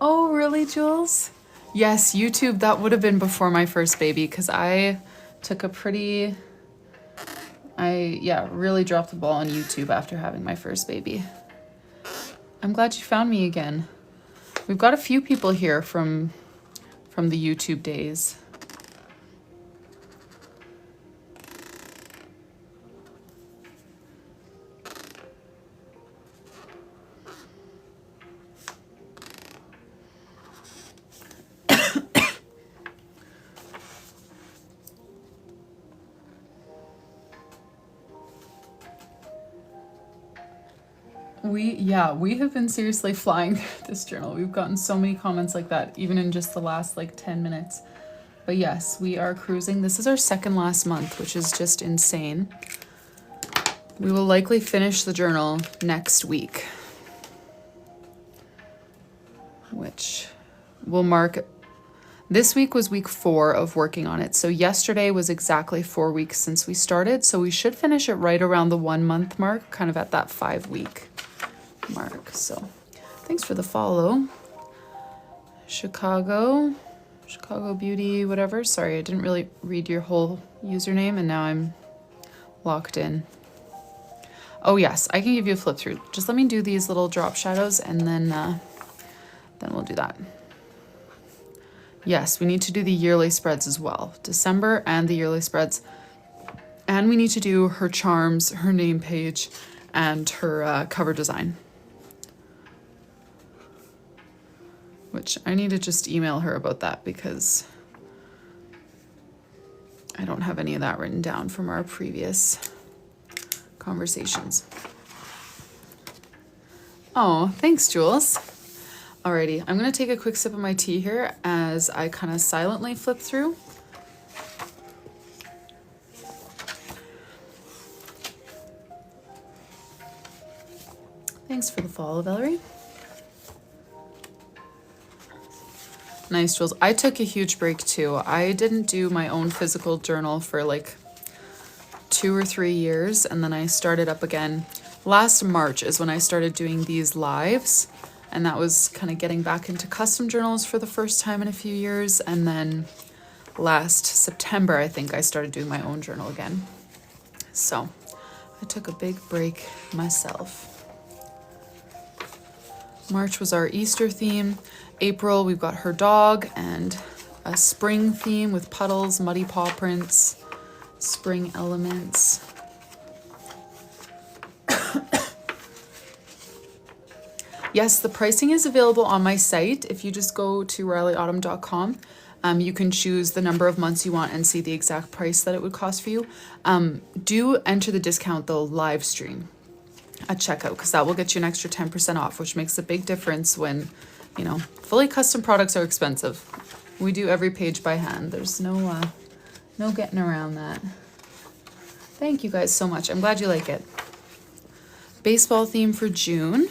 Oh, really, Jules? Yes, YouTube, that would have been before my first baby, because I took a pretty, really dropped the ball on YouTube after having my first baby. I'm glad you found me again. We've got a few people here from the YouTube days. We have been seriously flying through this journal. We've gotten so many comments like that, even in just the last like 10 minutes. But yes, we are cruising. This is our second last month, which is just insane. We will likely finish the journal next week, which will mark, this week was week 4 of working on it. So yesterday was exactly 4 weeks since we started. So we should finish it right around the 1 month mark, kind of at that 5-week mark. So thanks for the follow. Chicago Beauty, whatever. Sorry, I didn't really read your whole username and now I'm locked in. Oh yes, I can give you a flip through. Just let me do these little drop shadows and then we'll do that. Yes, we need to do the yearly spreads as well. December and the yearly spreads. And we need to do her charms, her name page, and her cover design. Which I need to just email her about that because I don't have any of that written down from our previous conversations. Oh, thanks, Jules. Alrighty, I'm gonna take a quick sip of my tea here as I kind of silently flip through. Thanks for the follow, Valerie. Nice, Jules. I took a huge break too. I didn't do my own physical journal for like 2 or 3 years, and then I started up again. Last March is when I started doing these lives, and that was kind of getting back into custom journals for the first time in a few years. And then last September, I think I started doing my own journal again. So I took a big break myself. March was our Easter theme. April, we've got her dog and a spring theme with puddles, muddy paw prints, spring elements. Yes, the pricing is available on my site. If you just go to RyleeAutumn.com, you can choose the number of months you want and see the exact price that it would cost for you. Do enter the discount though, live stream at checkout, because that will get you an extra 10% off, which makes a big difference when, you know, fully custom products are expensive. We do every page by hand. There's no getting around that. Thank you guys so much. I'm glad you like it. Baseball theme for June.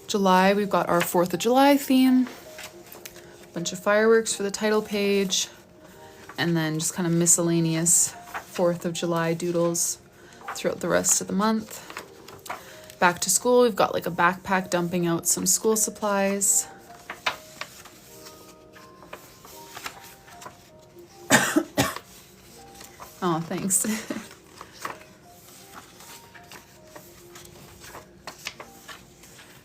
July, we've got our 4th of July theme. Bunch of fireworks for the title page. And then just kind of miscellaneous 4th of July doodles throughout the rest of the month. Back to school, we've got like a backpack dumping out some school supplies. Oh, thanks.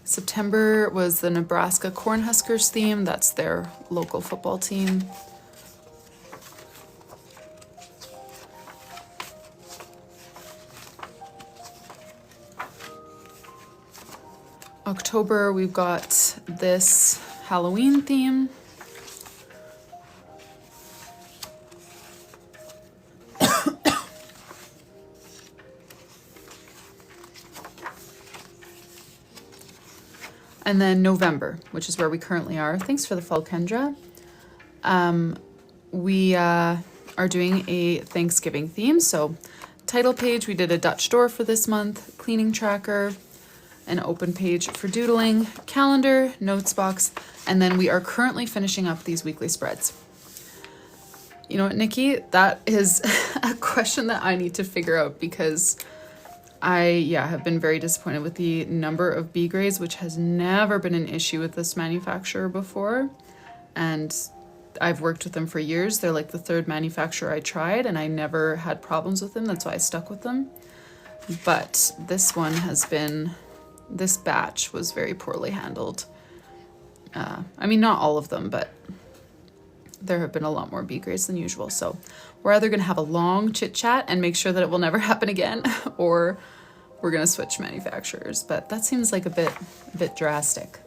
September was the Nebraska Cornhuskers theme. That's their local football team. October, we've got this Halloween theme. And then November, which is where we currently are. Thanks for the follow, Kendra. We are doing a Thanksgiving theme. So title page, we did a Dutch door for this month, cleaning tracker, an open page for doodling, calendar, notes box, and then we are currently finishing up these weekly spreads. You know what, Nikki? That is a question that I need to figure out because I have been very disappointed with the number of B grades, which has never been an issue with this manufacturer before. And I've worked with them for years. They're like the third manufacturer I tried, and I never had problems with them. That's why I stuck with them. But this one has been, this batch was very poorly handled. I mean, not all of them, but there have been a lot more B grades than usual. So we're either going to have a long chit chat and make sure that it will never happen again, or we're going to switch manufacturers. But that seems like a bit drastic.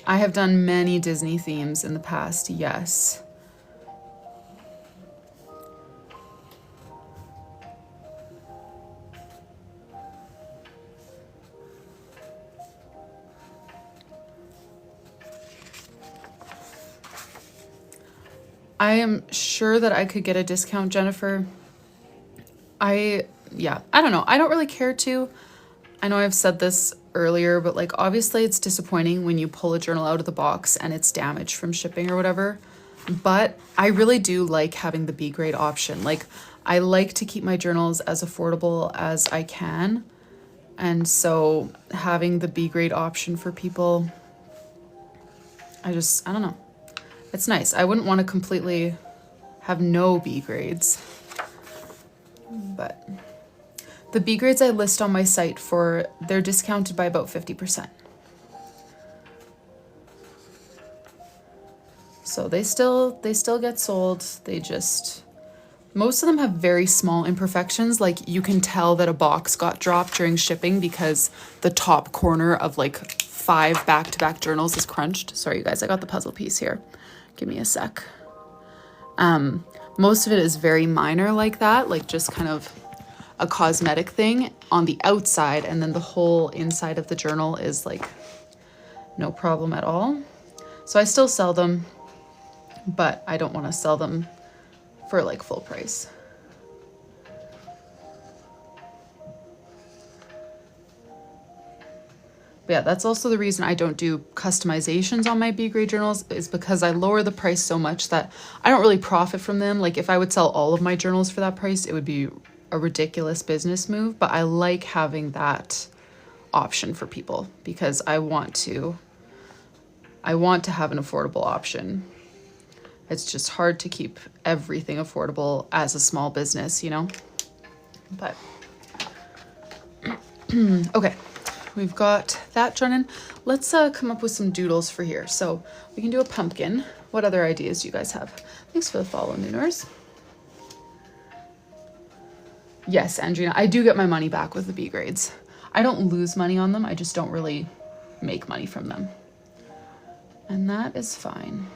I have done many Disney themes in the past, yes. I am sure that I could get a discount, Jennifer. I don't know. I don't really care to. I know I've said this earlier, but like obviously it's disappointing when you pull a journal out of the box and it's damaged from shipping or whatever. But I really do like having the B grade option. Like I like to keep my journals as affordable as I can. And so having the B grade option for people, I don't know. It's nice. I wouldn't want to completely have no B grades. But the B grades I list on my site they're discounted by about 50%. So they still get sold. Most of them have very small imperfections. Like you can tell that a box got dropped during shipping because the top corner of like 5 back-to-back journals is crunched. Sorry, you guys, I got the puzzle piece here. Give me a sec. Most of it is very minor like that, like just kind of a cosmetic thing on the outside, and then the whole inside of the journal is like no problem at all. So I still sell them, but I don't want to sell them for like full price. But yeah, that's also the reason I don't do customizations on my B grade journals, is because I lower the price so much that I don't really profit from them. Like if I would sell all of my journals for that price, it would be a ridiculous business move. But I like having that option for people because I want to have an affordable option. It's just hard to keep everything affordable as a small business, you know? But okay. We've got that done in. Let's come up with some doodles for here. So we can do a pumpkin. What other ideas do you guys have? Thanks for the follow, Nooners. Yes, Andrina, I do get my money back with the B grades. I don't lose money on them. I just don't really make money from them. And that is fine.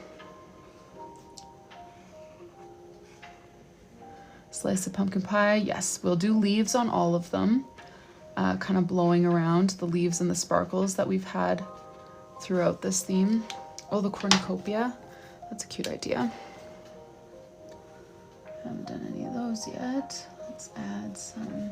Slice of pumpkin pie. Yes, we'll do leaves on all of them. Kind of blowing around the leaves and the sparkles that we've had throughout this theme. Oh, the cornucopia. That's a cute idea. Haven't done any of those yet. Let's add some.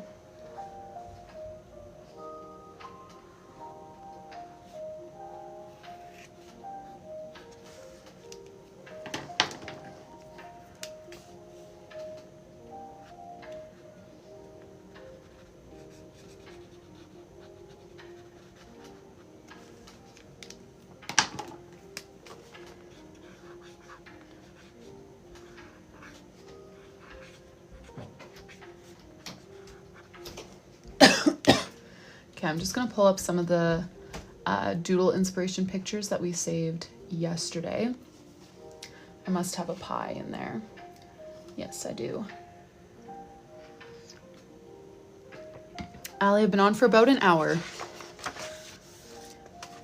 Okay, I'm just gonna pull up some of the doodle inspiration pictures that we saved yesterday. I must have a pie in there. Yes, I do. Allie, I've been on for about an hour.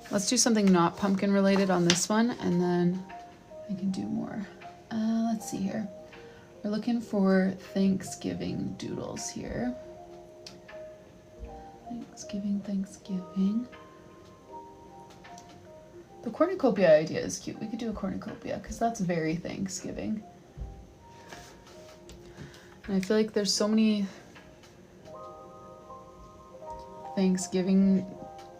Let's do something not pumpkin related on this one, and then I can do more. Let's see here. We're looking for Thanksgiving doodles here. Thanksgiving. The cornucopia idea is cute. We could do a cornucopia because that's very Thanksgiving. And I feel like there's so many Thanksgiving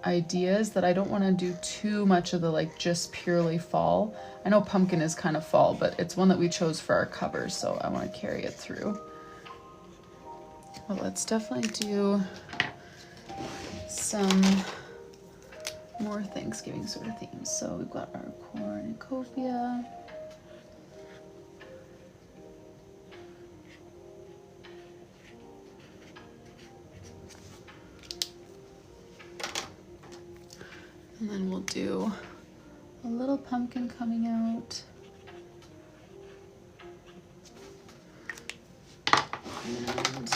ideas that I don't want to do too much of the like just purely fall. I know pumpkin is kind of fall, but it's one that we chose for our cover, so I want to carry it through. Well, let's definitely do some more Thanksgiving sort of themes. So we've got our cornucopia. And then we'll do a little pumpkin coming out. And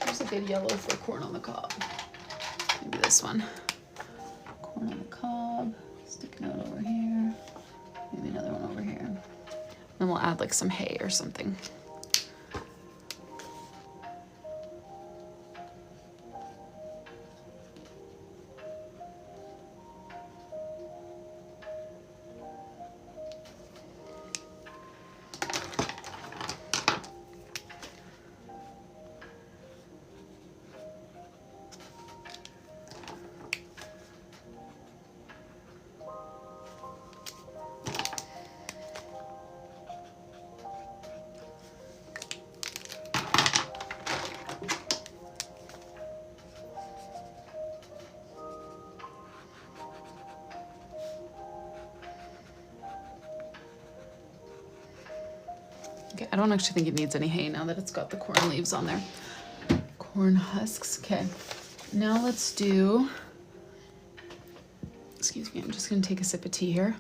there's a good yellow for corn on the cob. Maybe this one. Corn on the cob, sticking out over here. Maybe another one over here. Then we'll add like some hay or something. Okay, I don't actually think it needs any hay now that it's got the corn leaves on there. Corn husks, okay. Now let's do, excuse me, I'm just gonna take a sip of tea here.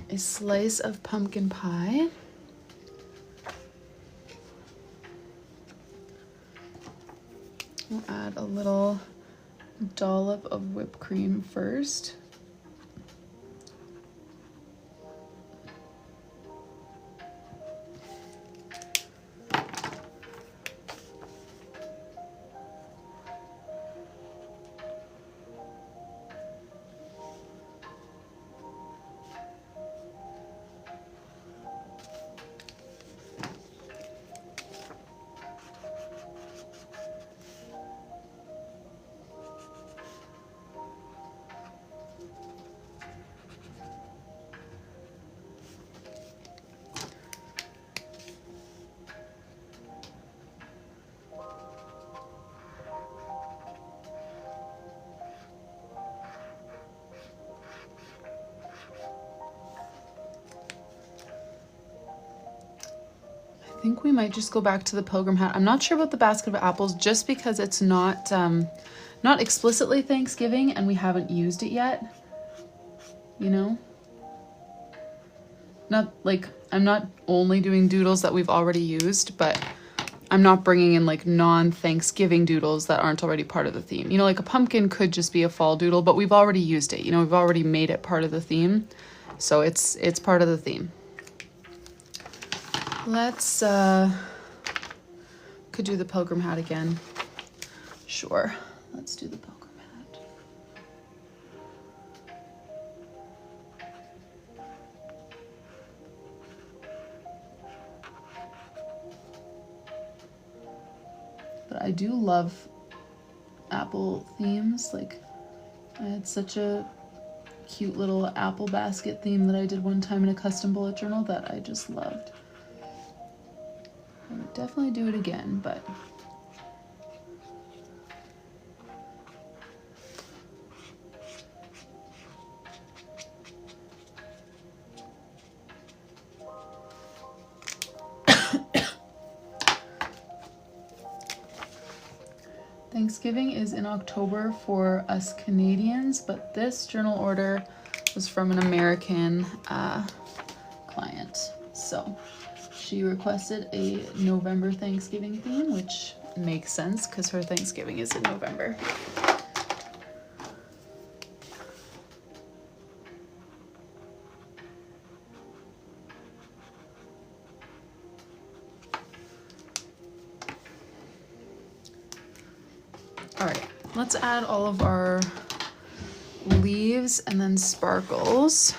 A slice of pumpkin pie. We'll add a little dollop of whipped cream first. I think we might just go back to the pilgrim hat. I'm not sure about the basket of apples just because it's not not explicitly Thanksgiving and we haven't used it yet. You know? Not like, I'm not only doing doodles that we've already used, but I'm not bringing in like non-Thanksgiving doodles that aren't already part of the theme. You know, like a pumpkin could just be a fall doodle, but we've already used it. You know, we've already made it part of the theme. So it's part of the theme. Let's, could do the pilgrim hat again. Sure, let's do the pilgrim hat. But I do love apple themes. Like, I had such a cute little apple basket theme that I did one time in a custom bullet journal that I just loved. I would definitely do it again, but Thanksgiving is in October for us Canadians, but this journal order was from an American client. So she requested a November Thanksgiving theme, which makes sense because her Thanksgiving is in November. All right, let's add all of our leaves and then sparkles.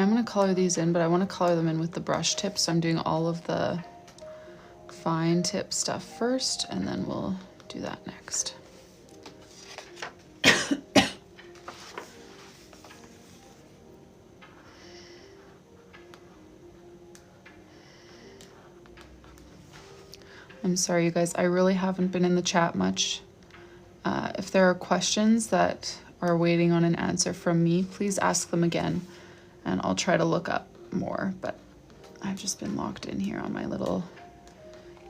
I'm going to color these in, but I want to color them in with the brush tip. So I'm doing all of the fine tip stuff first, and then we'll do that next. I'm sorry, you guys, I really haven't been in the chat much. If there are questions that are waiting on an answer from me, please ask them again, and I'll try to look up more, but I've just been locked in here on my little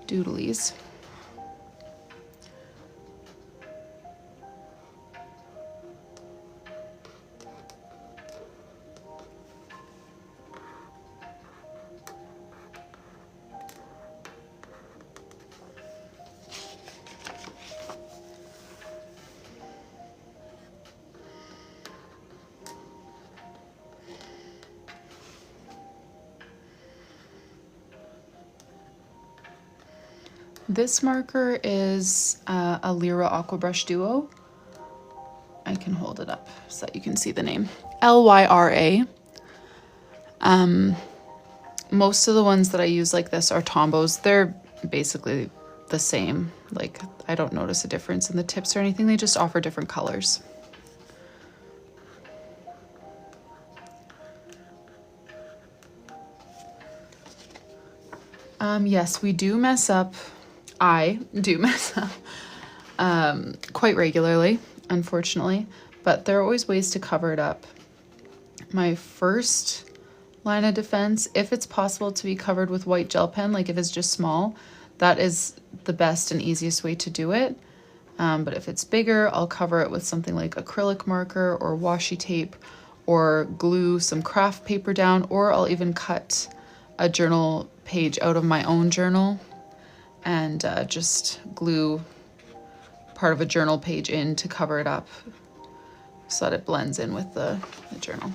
doodlies. This marker is a Lyra Aqua Brush Duo. I can hold it up so that you can see the name. Lyra. Most of the ones that I use like this are Tombos. They're basically the same. Like, I don't notice a difference in the tips or anything. They just offer different colors. Yes, we do mess up. I do mess up quite regularly, unfortunately, but there are always ways to cover it up. My first line of defense, if it's possible to be covered with white gel pen, like if it's just small, that is the best and easiest way to do it. But if it's bigger, I'll cover it with something like acrylic marker or washi tape, or glue some craft paper down, or I'll even cut a journal page out of my own journal and just glue part of a journal page in to cover it up so that it blends in with the journal.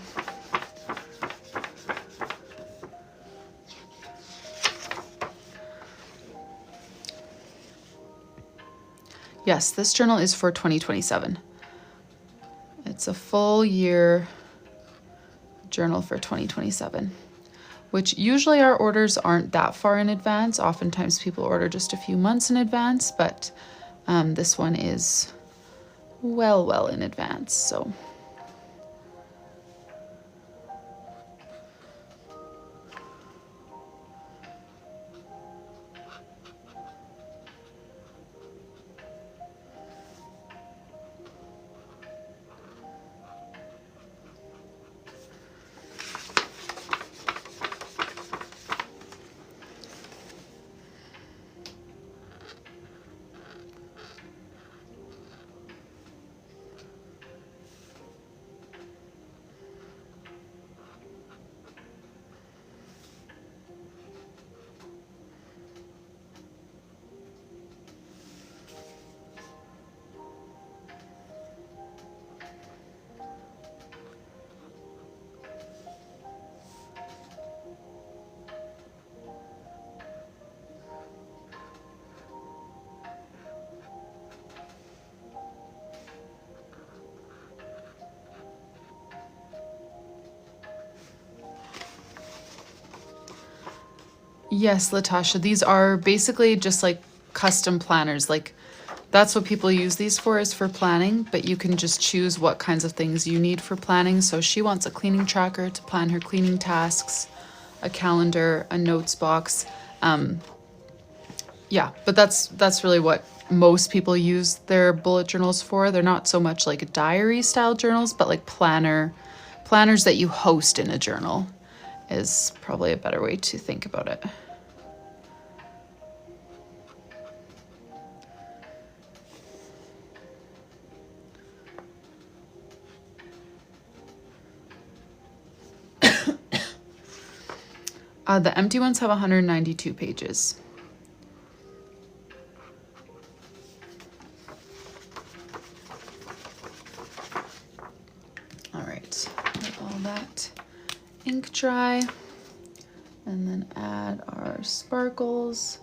Yes, this journal is for 2027. It's a full year journal for 2027. Which usually our orders aren't that far in advance. Oftentimes people order just a few months in advance, but this one is well in advance, so. Yes, Latasha, these are basically just like custom planners. Like, that's what people use these for, is for planning, but you can just choose what kinds of things you need for planning. So she wants a cleaning tracker to plan her cleaning tasks, a calendar, a notes box. Yeah, but that's really what most people use their bullet journals for. They're not so much like diary style journals, but like planners that you host in a journal is probably a better way to think about it. The empty ones have 192 pages. All right, let all that ink dry, and then add our sparkles.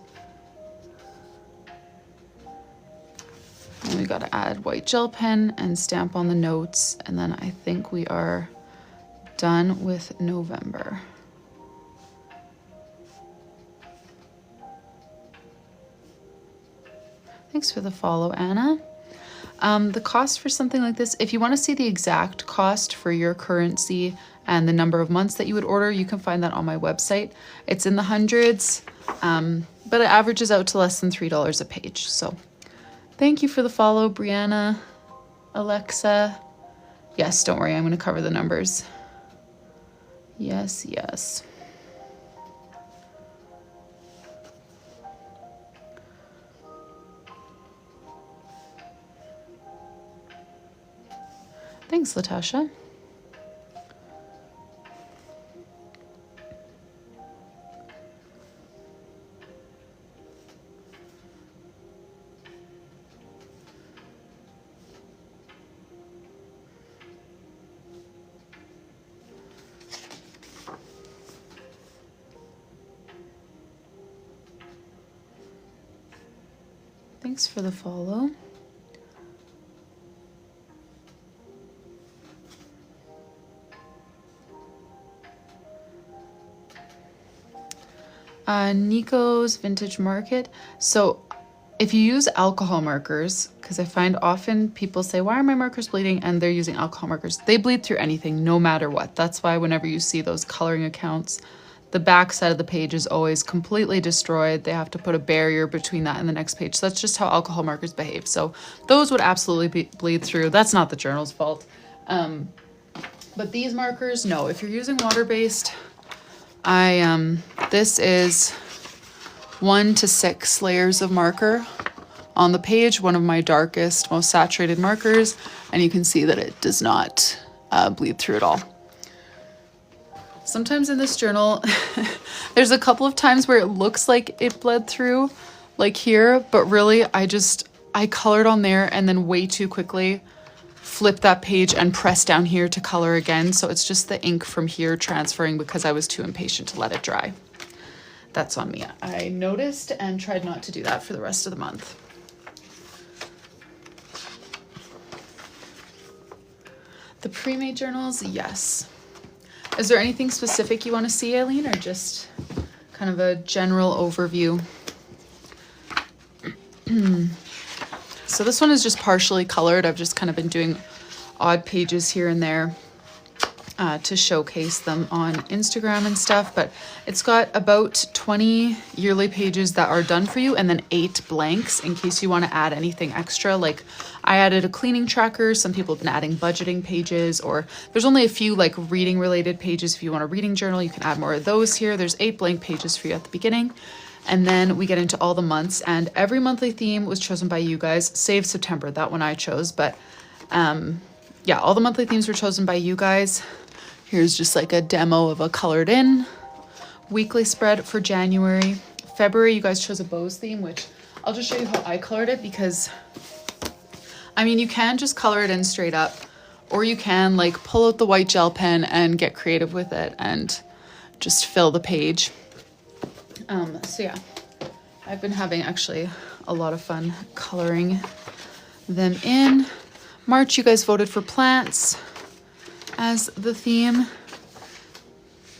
And we got to add white gel pen and stamp on the notes, and then I think we are done with November. Thanks for the follow, Anna. The cost for something like this, if you want to see the exact cost for your currency and the number of months that you would order, you can find that on my website. It's in the hundreds, but it averages out to less than $3 a page. So thank you for the follow, Brianna, Alexa. Yes, don't worry, I'm going to cover the numbers. Yes, yes. Thanks, Latasha. Thanks for the follow. Nico's Vintage Market. So if you use alcohol markers, because I find often people say, why are my markers bleeding? And they're using alcohol markers. They bleed through anything, no matter what. That's why whenever you see those coloring accounts, the back side of the page is always completely destroyed. They have to put a barrier between that and the next page. So that's just how alcohol markers behave. So those would absolutely bleed through. That's not the journal's fault. But these markers, no. If you're using water-based, this is 1 to 6 layers of marker on the page, one of my darkest, most saturated markers, and you can see that it does not bleed through at all. Sometimes in this journal, there's a couple of times where it looks like it bled through, like here, but really I colored on there and then way too quickly flip that page and press down here to color again. So it's just the ink from here transferring because I was too impatient to let it dry. That's on me. I noticed and tried not to do that for the rest of the month. The pre-made journals, yes. Is there anything specific you want to see, Aileen, or just kind of a general overview? So this one is just partially colored. I've just kind of been doing odd pages here and there to showcase them on Instagram and stuff, but it's got about 20 yearly pages that are done for you and then 8 blanks in case you want to add anything extra. Like I added a cleaning tracker. Some people have been adding budgeting pages, or there's only a few like reading related pages. If you want a reading journal, you can add more of those here. There's 8 blank pages for you at the beginning. And then we get into all the months, and every monthly theme was chosen by you guys, save September, that one I chose. But yeah, all the monthly themes were chosen by you guys. Here's just like a demo of a colored in weekly spread for January. February, you guys chose a bows theme, which I'll just show you how I colored it, because I mean, you can just color it in straight up, or you can like pull out the white gel pen and get creative with it and just fill the page. So yeah, I've been having actually a lot of fun coloring them in. March, you guys voted for plants as the theme.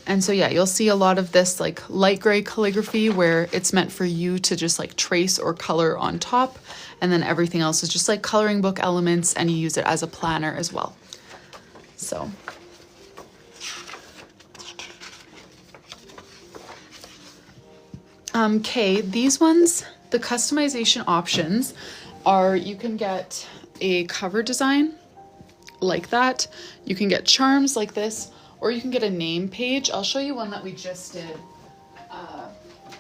And so yeah, you'll see a lot of this like light gray calligraphy where it's meant for you to just like trace or color on top. And then everything else is just like coloring book elements, and you use it as a planner as well. So. Okay, these ones, the customization options are, you can get a cover design like that. You can get charms like this, or you can get a name page. I'll show you one that we just did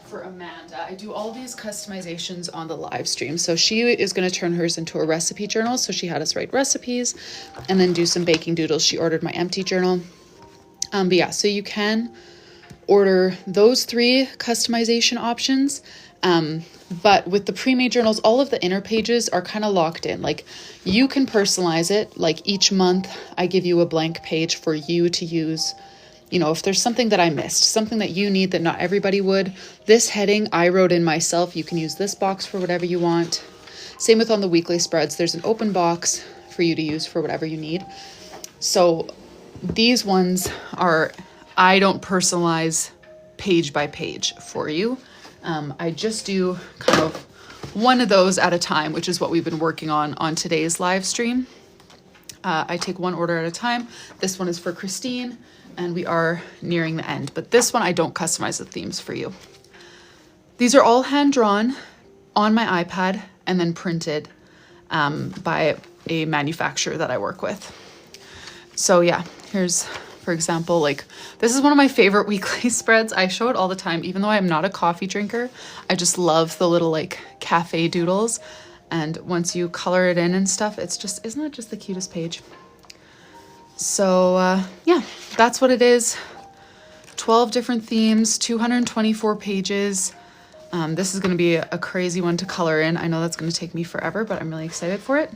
for Amanda. I do all these customizations on the live stream. So she is going to turn hers into a recipe journal. So she had us write recipes and then do some baking doodles. She ordered my empty journal. But yeah, so you can order those 3 customization options. But with the pre-made journals, all of the inner pages are kind of locked in. Like you can personalize it. Like each month I give you a blank page for you to use. You know, if there's something that I missed, something that you need that not everybody would, this heading I wrote in myself. You can use this box for whatever you want. Same with on the weekly spreads. There's an open box for you to use for whatever you need. So these ones are, I don't personalize page by page for you. I just do kind of one of those at a time, which is what we've been working on today's live stream. I take one order at a time. This one is for Kristine, and we are nearing the end. But this one, I don't customize the themes for you. These are all hand-drawn on my iPad and then printed by a manufacturer that I work with. So yeah, here's, for example, like this is one of my favorite weekly spreads. I show it all the time, even though I'm not a coffee drinker. I just love the little like cafe doodles. And once you color it in and stuff, it's just, isn't it just the cutest page? So yeah, that's what it is. 12 different themes, 224 pages. This is going to be a crazy one to color in. I know that's going to take me forever, but I'm really excited for it.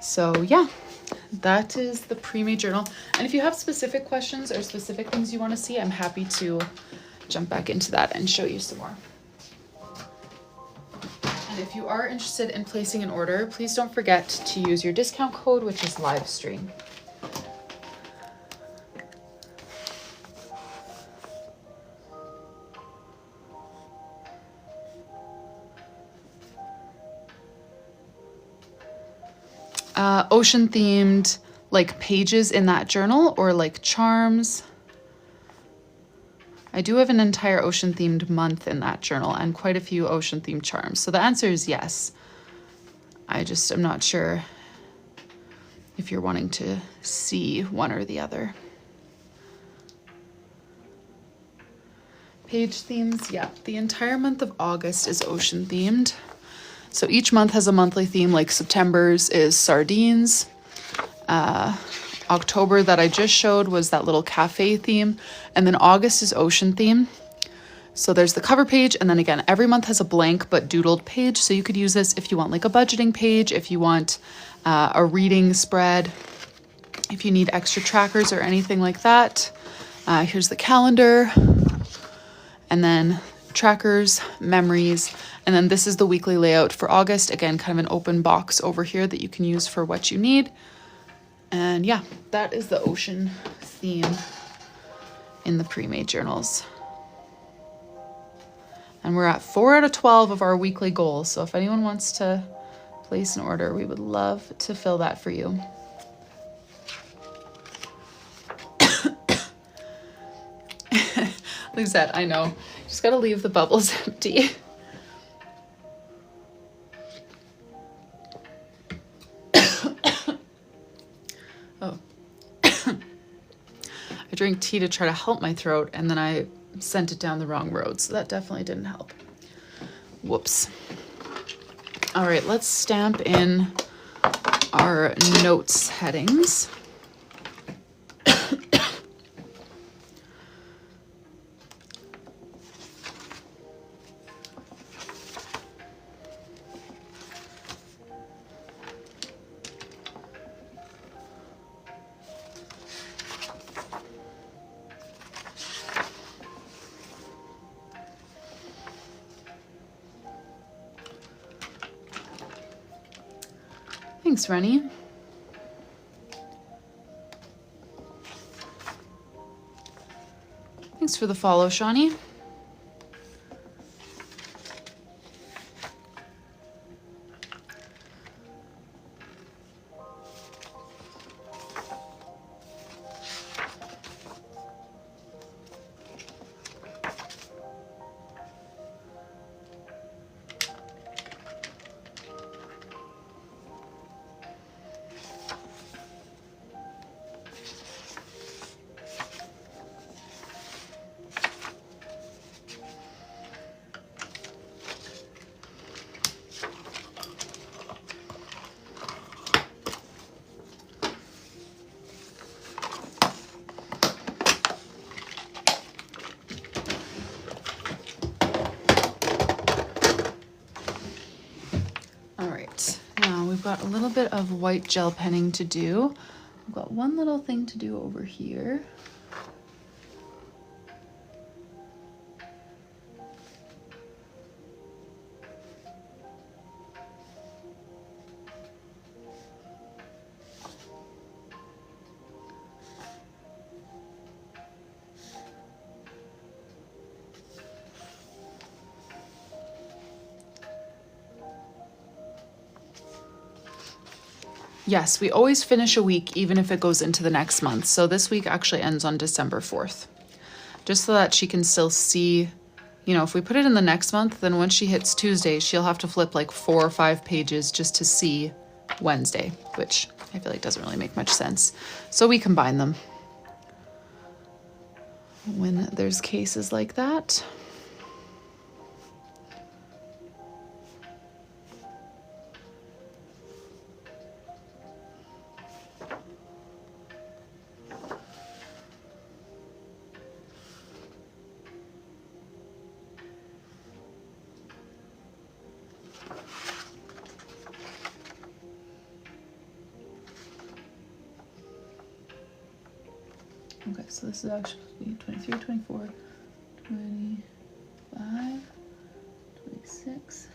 So yeah, that is the pre-made journal. And if you have specific questions or specific things you want to see, I'm happy to jump back into that and show you some more. And if you are interested in placing an order, please don't forget to use your discount code, which is livestream. Ocean themed like pages in that journal or like charms. I do have an entire ocean themed month in that journal and quite a few ocean themed charms. So the answer is yes. I just am not sure if you're wanting to see one or the other. Page themes, yeah. The entire month of August is ocean themed. So each month has a monthly theme, like September's is sardines. October that I just showed was that little cafe theme. And then August is ocean theme. So there's the cover page. And then again, every month has a blank but doodled page. So you could use this if you want like a budgeting page, if you want a reading spread, if you need extra trackers or anything like that. Here's the calendar. And then trackers, memories, and then this is the weekly layout for August. Again, kind of an open box over here that you can use for what you need. And yeah, that is the ocean theme in the pre-made journals. And we're at 4 out of 12 of our weekly goals. So if anyone wants to place an order, we would love to fill that for you. Lisette, I know. Just gotta leave the bubbles empty. Oh. I drank tea to try to help my throat, and then I sent it down the wrong road, so that definitely didn't help. Whoops. All right, let's stamp in our notes headings. Thanks, Rennie. Thanks for the follow, Shawnee. Got a little bit of white gel penning to do. I've got one little thing to do over here. Yes, we always finish a week even if it goes into the next month. So this week actually ends on December 4th. Just so that she can still see, you know, if we put it in the next month, then once she hits Tuesday, she'll have to flip like 4 or 5 pages just to see Wednesday, which I feel like doesn't really make much sense. So we combine them when there's cases like that. Okay, so this is actually 23, 24, 25, 26.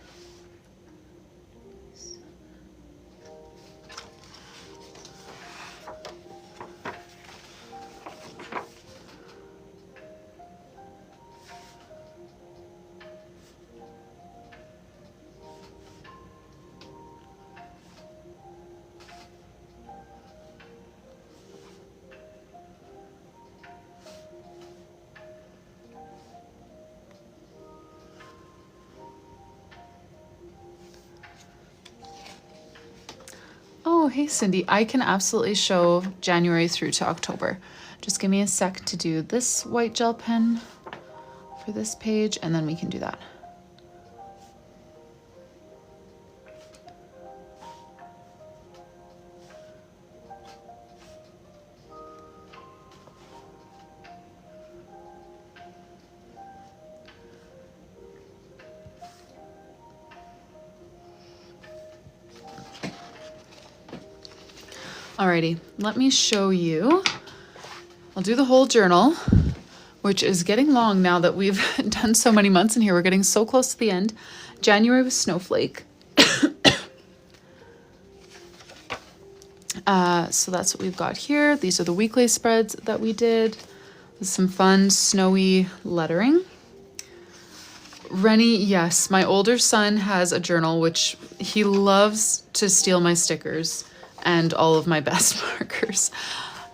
Oh, hey Cindy, I can absolutely show January through to October. Just give me a sec to do this white gel pen for this page, and then we can do that. Alrighty, let me show you. I'll do the whole journal, which is getting long now that we've done so many months in here. We're getting so close to the end. January was Snowflake. So that's what we've got here. These are the weekly spreads that we did. With some fun snowy lettering. Rennie, yes, my older son has a journal which he loves to steal my stickers and all of my best markers.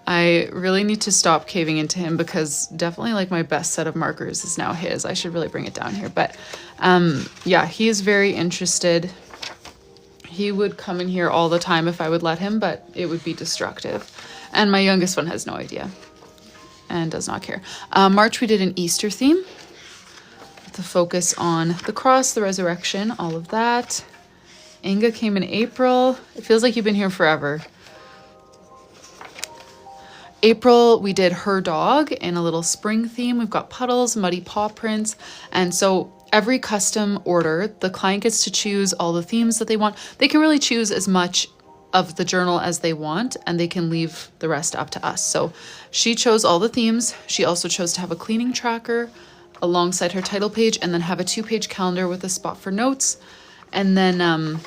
I really need to stop caving into him because definitely like my best set of markers is now his. I should really bring it down here. But yeah, he is very interested. He would come in here all the time if I would let him, but it would be destructive. And my youngest one has no idea and does not care. March, we did an Easter theme with the focus on the cross, the resurrection, all of that. Inga came in April. It feels like you've been here forever. April, we did her dog in a little spring theme. We've got puddles, muddy paw prints. And so every custom order, the client gets to choose all the themes that they want. They can really choose as much of the journal as they want, and they can leave the rest up to us. So she chose all the themes. She also chose to have a cleaning tracker alongside her title page, and then have a 2-page calendar with a spot for notes. And then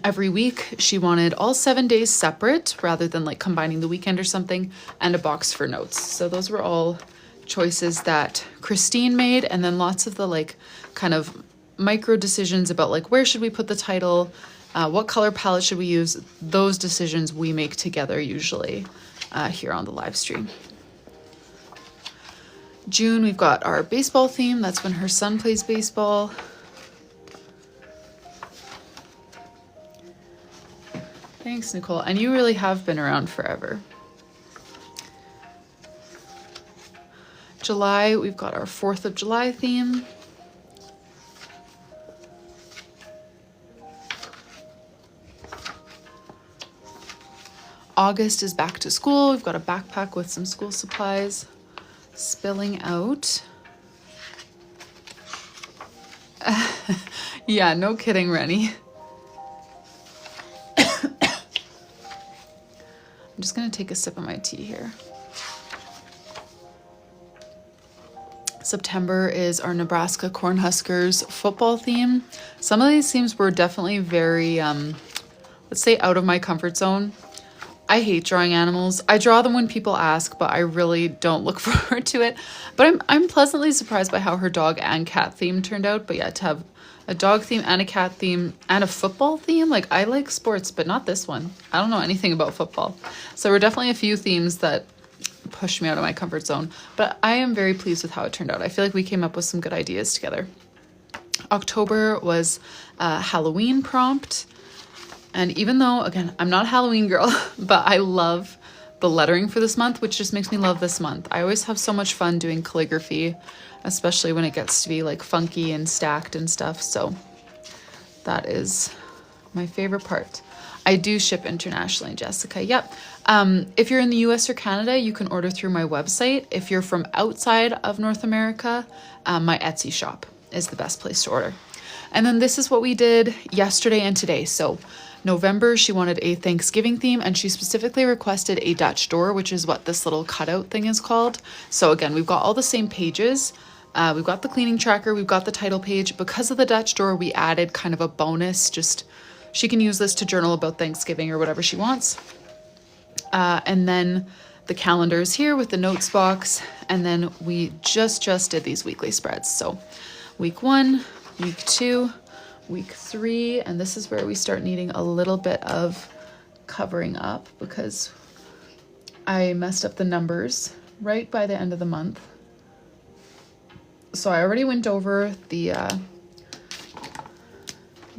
every week she wanted all 7 days separate rather than like combining the weekend or something, and a box for notes. So those were all choices that Kristine made, and then lots of the like kind of micro decisions about like where should we put the title, what color palette should we use. Those decisions we make together usually here on the live stream. June, we've got our baseball theme. That's when her son plays baseball. Thanks, Nicole. And you really have been around forever. July, we've got our 4th of July theme. August is back to school. We've got a backpack with some school supplies spilling out. Yeah, no kidding, Rennie. I'm just gonna take a sip of my tea here. September is our Nebraska Cornhuskers football theme. Some of these themes were definitely very, let's say, out of my comfort zone. I hate drawing animals. I draw them when people ask, but I really don't look forward to it. But I'm pleasantly surprised by how her dog and cat theme turned out. But yeah, to have a dog theme and a cat theme and a football theme, like I like sports, but not this one. I don't know anything about football. So there were definitely a few themes that pushed me out of my comfort zone. But I am very pleased with how it turned out. I feel like we came up with some good ideas together. October was a Halloween prompt. And even though, again, I'm not a Halloween girl, but I love the lettering for this month, which just makes me love this month. I always have so much fun doing calligraphy, especially when it gets to be like funky and stacked and stuff. So that is my favorite part. I do ship internationally, Jessica. Yep. If you're in the US or Canada, you can order through my website. If you're from outside of North America, my Etsy shop is the best place to order. And then this is what we did yesterday and today. So November, she wanted a Thanksgiving theme, and she specifically requested a Dutch door, which is what this little cutout thing is called. So again, we've got all the same pages. We've got the cleaning tracker, we've got the title page. Because of the Dutch door, we added kind of a bonus, just she can use this to journal about Thanksgiving or whatever she wants. And then the calendar is here with the notes box. And then we just did these weekly spreads. So week 1, week 2, week 3, and this is where we start needing a little bit of covering up because I messed up the numbers right by the end of the month. So I already went over the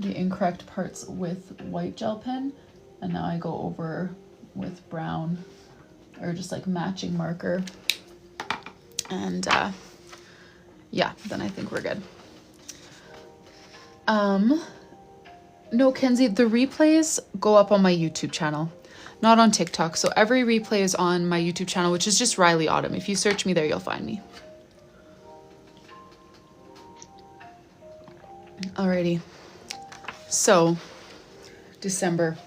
incorrect parts with white gel pen, and now I go over with brown or just like matching marker. And yeah, then I think we're good. No, Kenzie, the replays go up on my YouTube channel, not on TikTok. So every replay is on my YouTube channel, which is just Rylee Autumn. If you search me there, you'll find me. Alrighty. So December.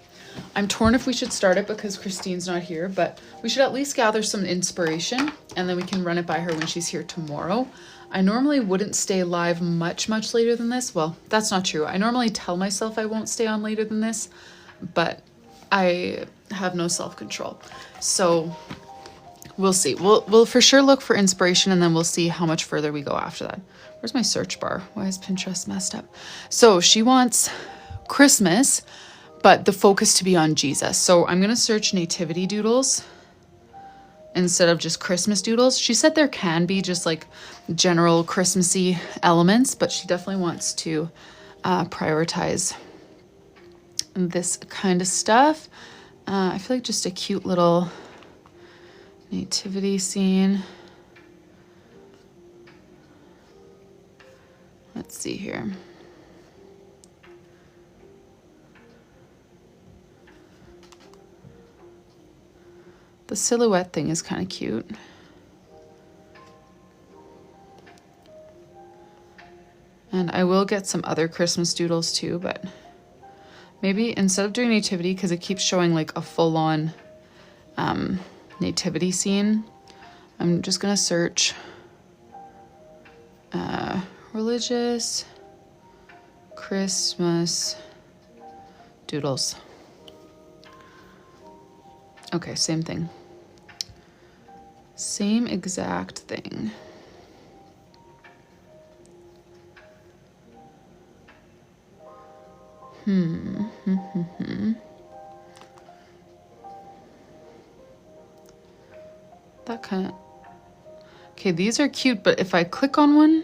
I'm torn if we should start it because Kristine's not here, but we should at least gather some inspiration and then we can run it by her when she's here tomorrow. I normally wouldn't stay live much later than this. Well, that's not true. I normally tell myself I won't stay on later than this, but I have no self-control. So we'll see. We'll for sure look for inspiration and then we'll see how much further we go after that. Where's my search bar? Why is Pinterest messed up? So she wants Christmas, but the focus to be on Jesus. So I'm going to search nativity doodles instead of just Christmas doodles. She said there can be just like general Christmassy elements, but she definitely wants to prioritize this kind of stuff. I feel like just a cute little nativity scene. Let's see here. The silhouette thing is kind of cute. And I will get some other Christmas doodles too, but maybe instead of doing nativity, because it keeps showing like a full-on nativity scene, I'm just gonna search religious Christmas doodles. Okay, same thing. Same exact thing. That kind of... Okay, these are cute, but if I click on one,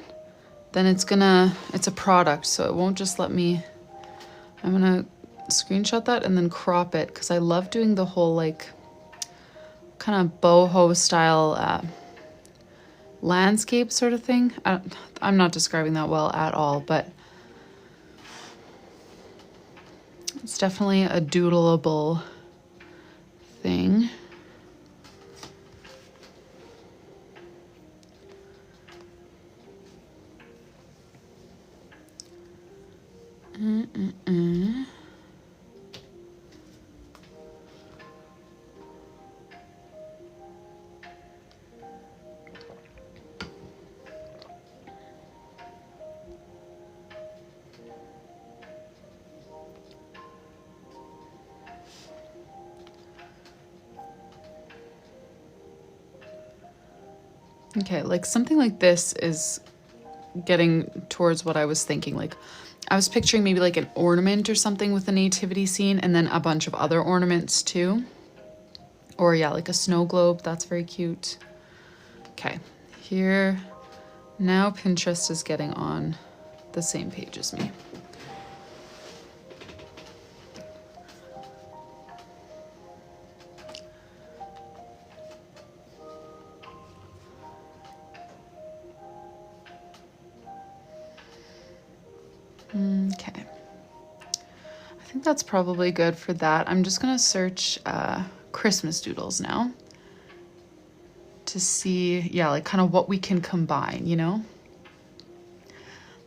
then it's a product, so it won't just let me... I'm gonna screenshot that and then crop it, because I love doing the whole, like, kind of boho style landscape sort of thing. I'm not describing that well at all, but it's definitely a doodleable thing. Okay, like something like this is getting towards what I was thinking. Like I was picturing maybe like an ornament or something with a nativity scene and then a bunch of other ornaments too. Or yeah, like a snow globe. That's very cute. Okay, here. Now Pinterest is getting on the same page as me. Okay. I think that's probably good for that. I'm just gonna search Christmas doodles now to see, yeah, like kind of what we can combine, you know?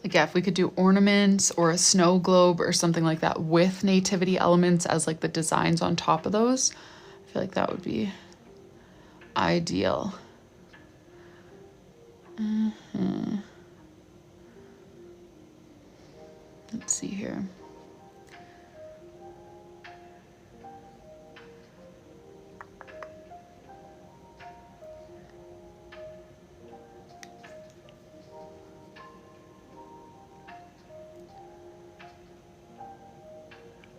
Like, yeah, if we could do ornaments or a snow globe or something like that with nativity elements as like the designs on top of those, I feel like that would be ideal. Let's see here.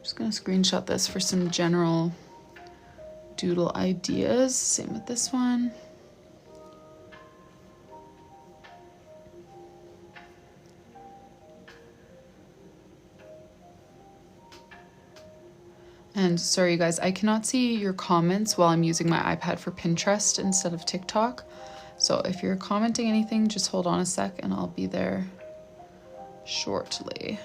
Just gonna screenshot this for some general doodle ideas. Same with this one. And sorry, you guys, I cannot see your comments while I'm using my iPad for Pinterest instead of TikTok. So if you're commenting anything, just hold on a sec and I'll be there shortly.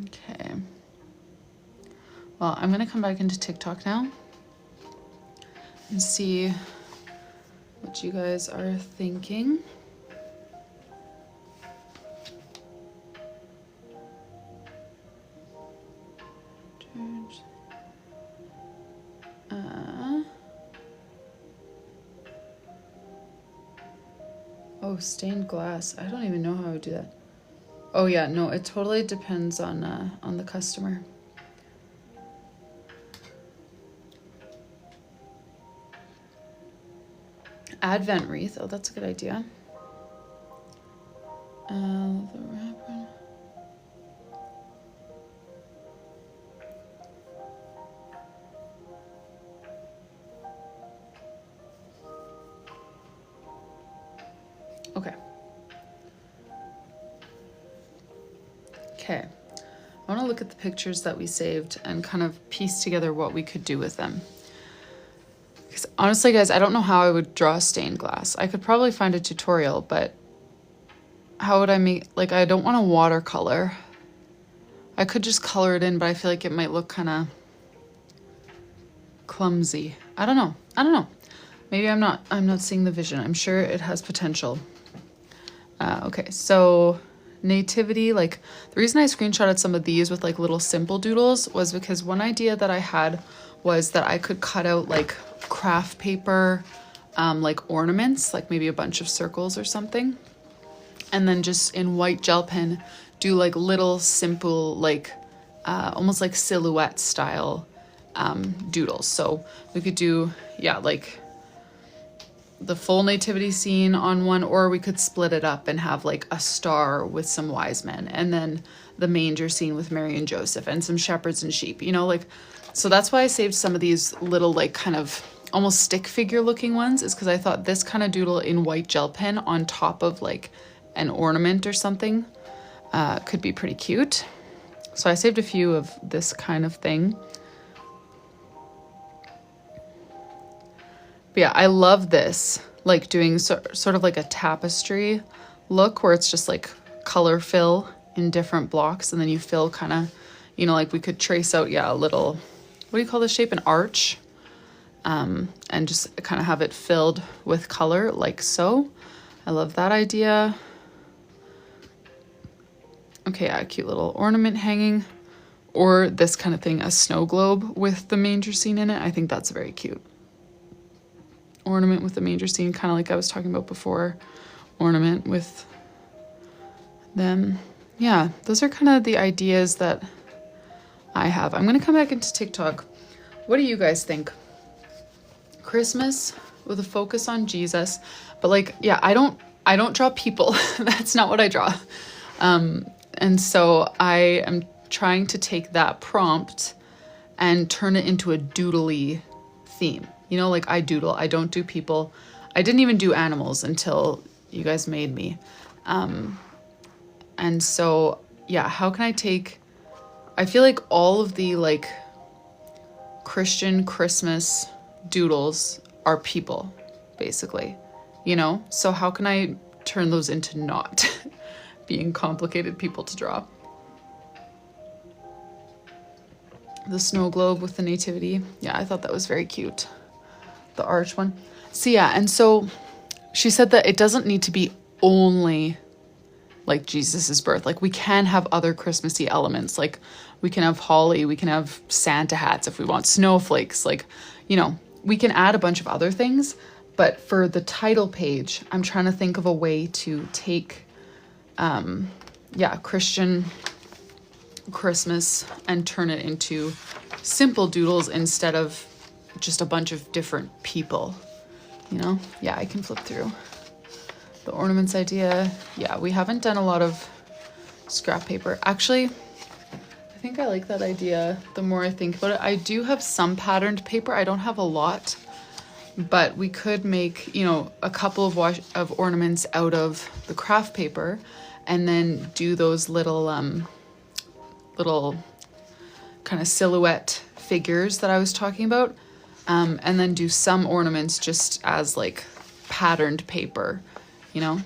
Okay. Well, I'm gonna come back into TikTok now and see what you guys are thinking. Oh, stained glass. I don't even know how I would do that. Oh yeah, no, it totally depends on the customer. Advent wreath. Oh, that's a good idea. The wrapper. Okay. Okay. I want to look at the pictures that we saved and kind of piece together what we could do with them. Because honestly, guys, I don't know how I would draw stained glass. I could probably find a tutorial, but how would I make, like, I don't want to watercolor. I could just color it in, but I feel like it might look kind of clumsy. I don't know. I don't know. Maybe I'm not seeing the vision. I'm sure it has potential. Okay, so nativity, like the reason I screenshotted some of these with like little simple doodles was because one idea that I had was that I could cut out like craft paper, like ornaments, like maybe a bunch of circles or something. And then just in white gel pen, do like little simple, like almost like silhouette style doodles. So we could do, yeah, like the full nativity scene on one, or we could split it up and have like a star with some wise men, and then the manger scene with Mary and Joseph and some shepherds and sheep, you know, like, so that's why I saved some of these little like kind of almost stick figure looking ones, is because I thought this kind of doodle in white gel pen on top of like an ornament or something could be pretty cute. So I saved a few of this kind of thing. But yeah, I love this, like doing sort of like a tapestry look where it's just like color fill in different blocks, and then you fill kind of, you know, like we could trace out, yeah, a little what do you call this shape? An arch. And just kind of have it filled with color like so. I love that idea. Okay, yeah, a cute little ornament hanging. Or this kind of thing, a snow globe with the manger scene in it. I think that's very cute. Ornament with the manger scene, kind of like I was talking about before. Ornament with them. Yeah, those are kind of the ideas that I have. I'm going to come back into TikTok. What do you guys think? Christmas with a focus on Jesus, but like, yeah, I don't draw people. That's not what I draw. And so I am trying to take that prompt and turn it into a doodly theme. You know, like I doodle, I don't do people. I didn't even do animals until you guys made me. And so, yeah, how can I feel like all of the like Christian Christmas doodles are people, basically, you know? So how can I turn those into not being complicated people to draw? The snow globe with the nativity. Yeah, I thought that was very cute. The arch one. So yeah, and so she said that it doesn't need to be only like Jesus's birth. Like we can have other Christmassy elements. Like we can have holly, we can have Santa hats if we want, snowflakes, like, you know, we can add a bunch of other things. But for the title page, I'm trying to think of a way to take, Christian Christmas and turn it into simple doodles instead of just a bunch of different people, you know? Yeah, I can flip through. The ornaments idea. Yeah, we haven't done a lot of scrap paper. Actually, I think I like that idea the more I think about it. I do have some patterned paper. I don't have a lot, but we could make, you know, a couple of ornaments out of the craft paper and then do those little kind of silhouette figures that I was talking about. And then do some ornaments just as like patterned paper, you know?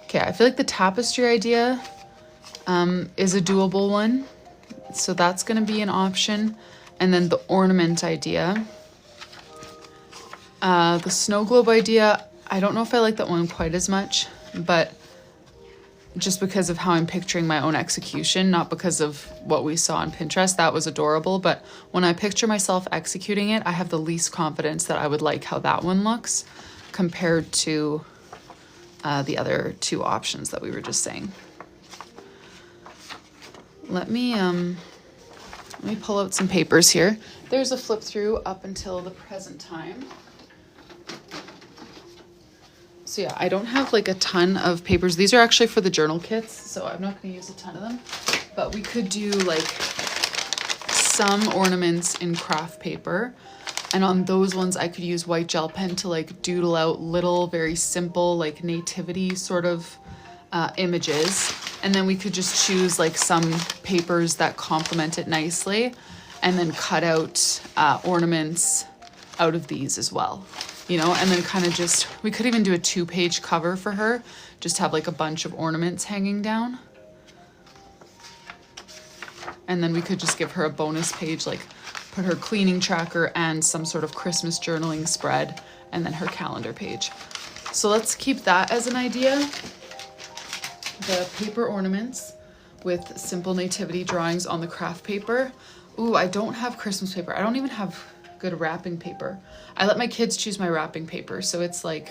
Okay, I feel like the tapestry idea is a doable one. So that's gonna be an option. And then the ornament idea. The snow globe idea, I don't know if I like that one quite as much, but just because of how I'm picturing my own execution, not because of what we saw on Pinterest. That was adorable, but when I picture myself executing it, I have the least confidence that I would like how that one looks compared to the other two options that we were just saying. Let me pull out some papers here. There's a flip through up until the present time. So yeah, I don't have like a ton of papers. These are actually for the journal kits, so I'm not gonna use a ton of them. But we could do like some ornaments in craft paper. And on those ones, I could use white gel pen to like doodle out little, very simple, like nativity sort of images. And then we could just choose like some papers that complement it nicely and then cut out ornaments out of these as well. You know, and then kind of just, we could even do a 2-page cover for her, just have like a bunch of ornaments hanging down. And then we could just give her a bonus page, like put her cleaning tracker and some sort of Christmas journaling spread, and then her calendar page. So let's keep that as an idea. The paper ornaments with simple nativity drawings on the craft paper. Ooh, I don't have Christmas paper. I don't even have good wrapping paper. I let my kids choose my wrapping paper, so it's like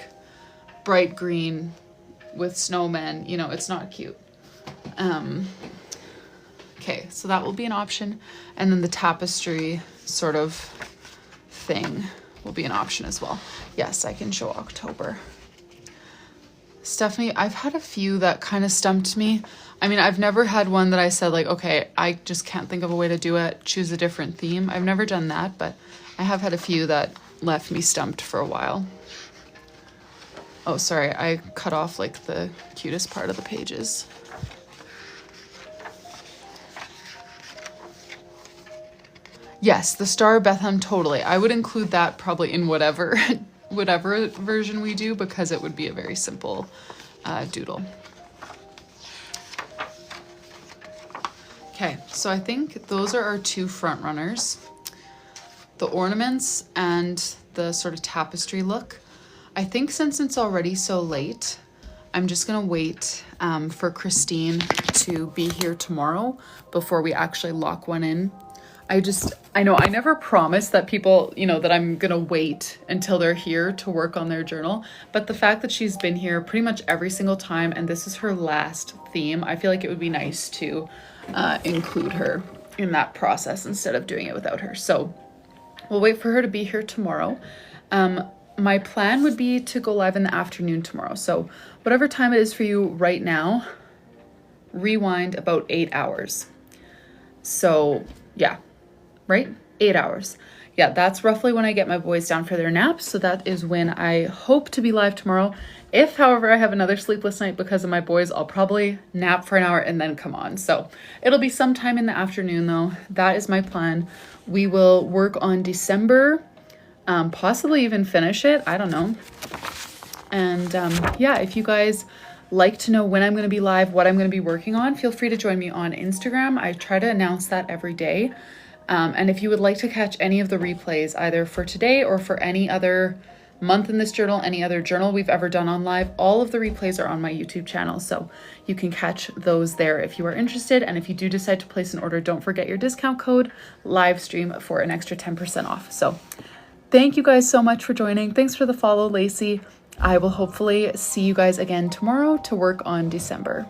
bright green with snowmen, you know, it's not cute. Okay, so that will be an option. And then the tapestry sort of thing will be an option as well. Yes, I can show October. Stephanie, I've had a few that kind of stumped me. I mean, I've never had one that I said like, okay, I just can't think of a way to do it, choose a different theme. I've never done that, but I have had a few that left me stumped for a while. Oh, sorry, I cut off like the cutest part of the pages. Yes, the Star of Bethlehem, totally. I would include that probably in whatever version we do, because it would be a very simple doodle. Okay, Okay, so I think those are our two front runners. The ornaments and the sort of tapestry look. I think since it's already so late, I'm just gonna wait for Kristine to be here tomorrow before we actually lock one in. I know I never promise that people, you know, that I'm gonna wait until they're here to work on their journal, but the fact that she's been here pretty much every single time and this is her last theme, I feel like it would be nice to include her in that process instead of doing it without her. So we'll wait for her to be here tomorrow. My plan would be to go live in the afternoon tomorrow. So whatever time it is for you right now, rewind about 8 hours. So yeah, right? 8 hours. Yeah, that's roughly when I get my boys down for their naps. So that is when I hope to be live tomorrow. If, however, I have another sleepless night because of my boys, I'll probably nap for an hour and then come on. So it'll be sometime in the afternoon though. That is my plan. We will work on December, possibly even finish it. I don't know. And yeah, if you guys like to know when I'm going to be live, what I'm going to be working on, feel free to join me on Instagram. I try to announce that every day. And if you would like to catch any of the replays, either for today or for any other month in this journal, any other journal we've ever done on live, all of the replays are on my YouTube channel. So you can catch those there if you are interested. And if you do decide to place an order, don't forget your discount code livestream for an extra 10% off. So thank you guys so much for joining. Thanks for the follow, Lacey. I will hopefully see you guys again tomorrow to work on December.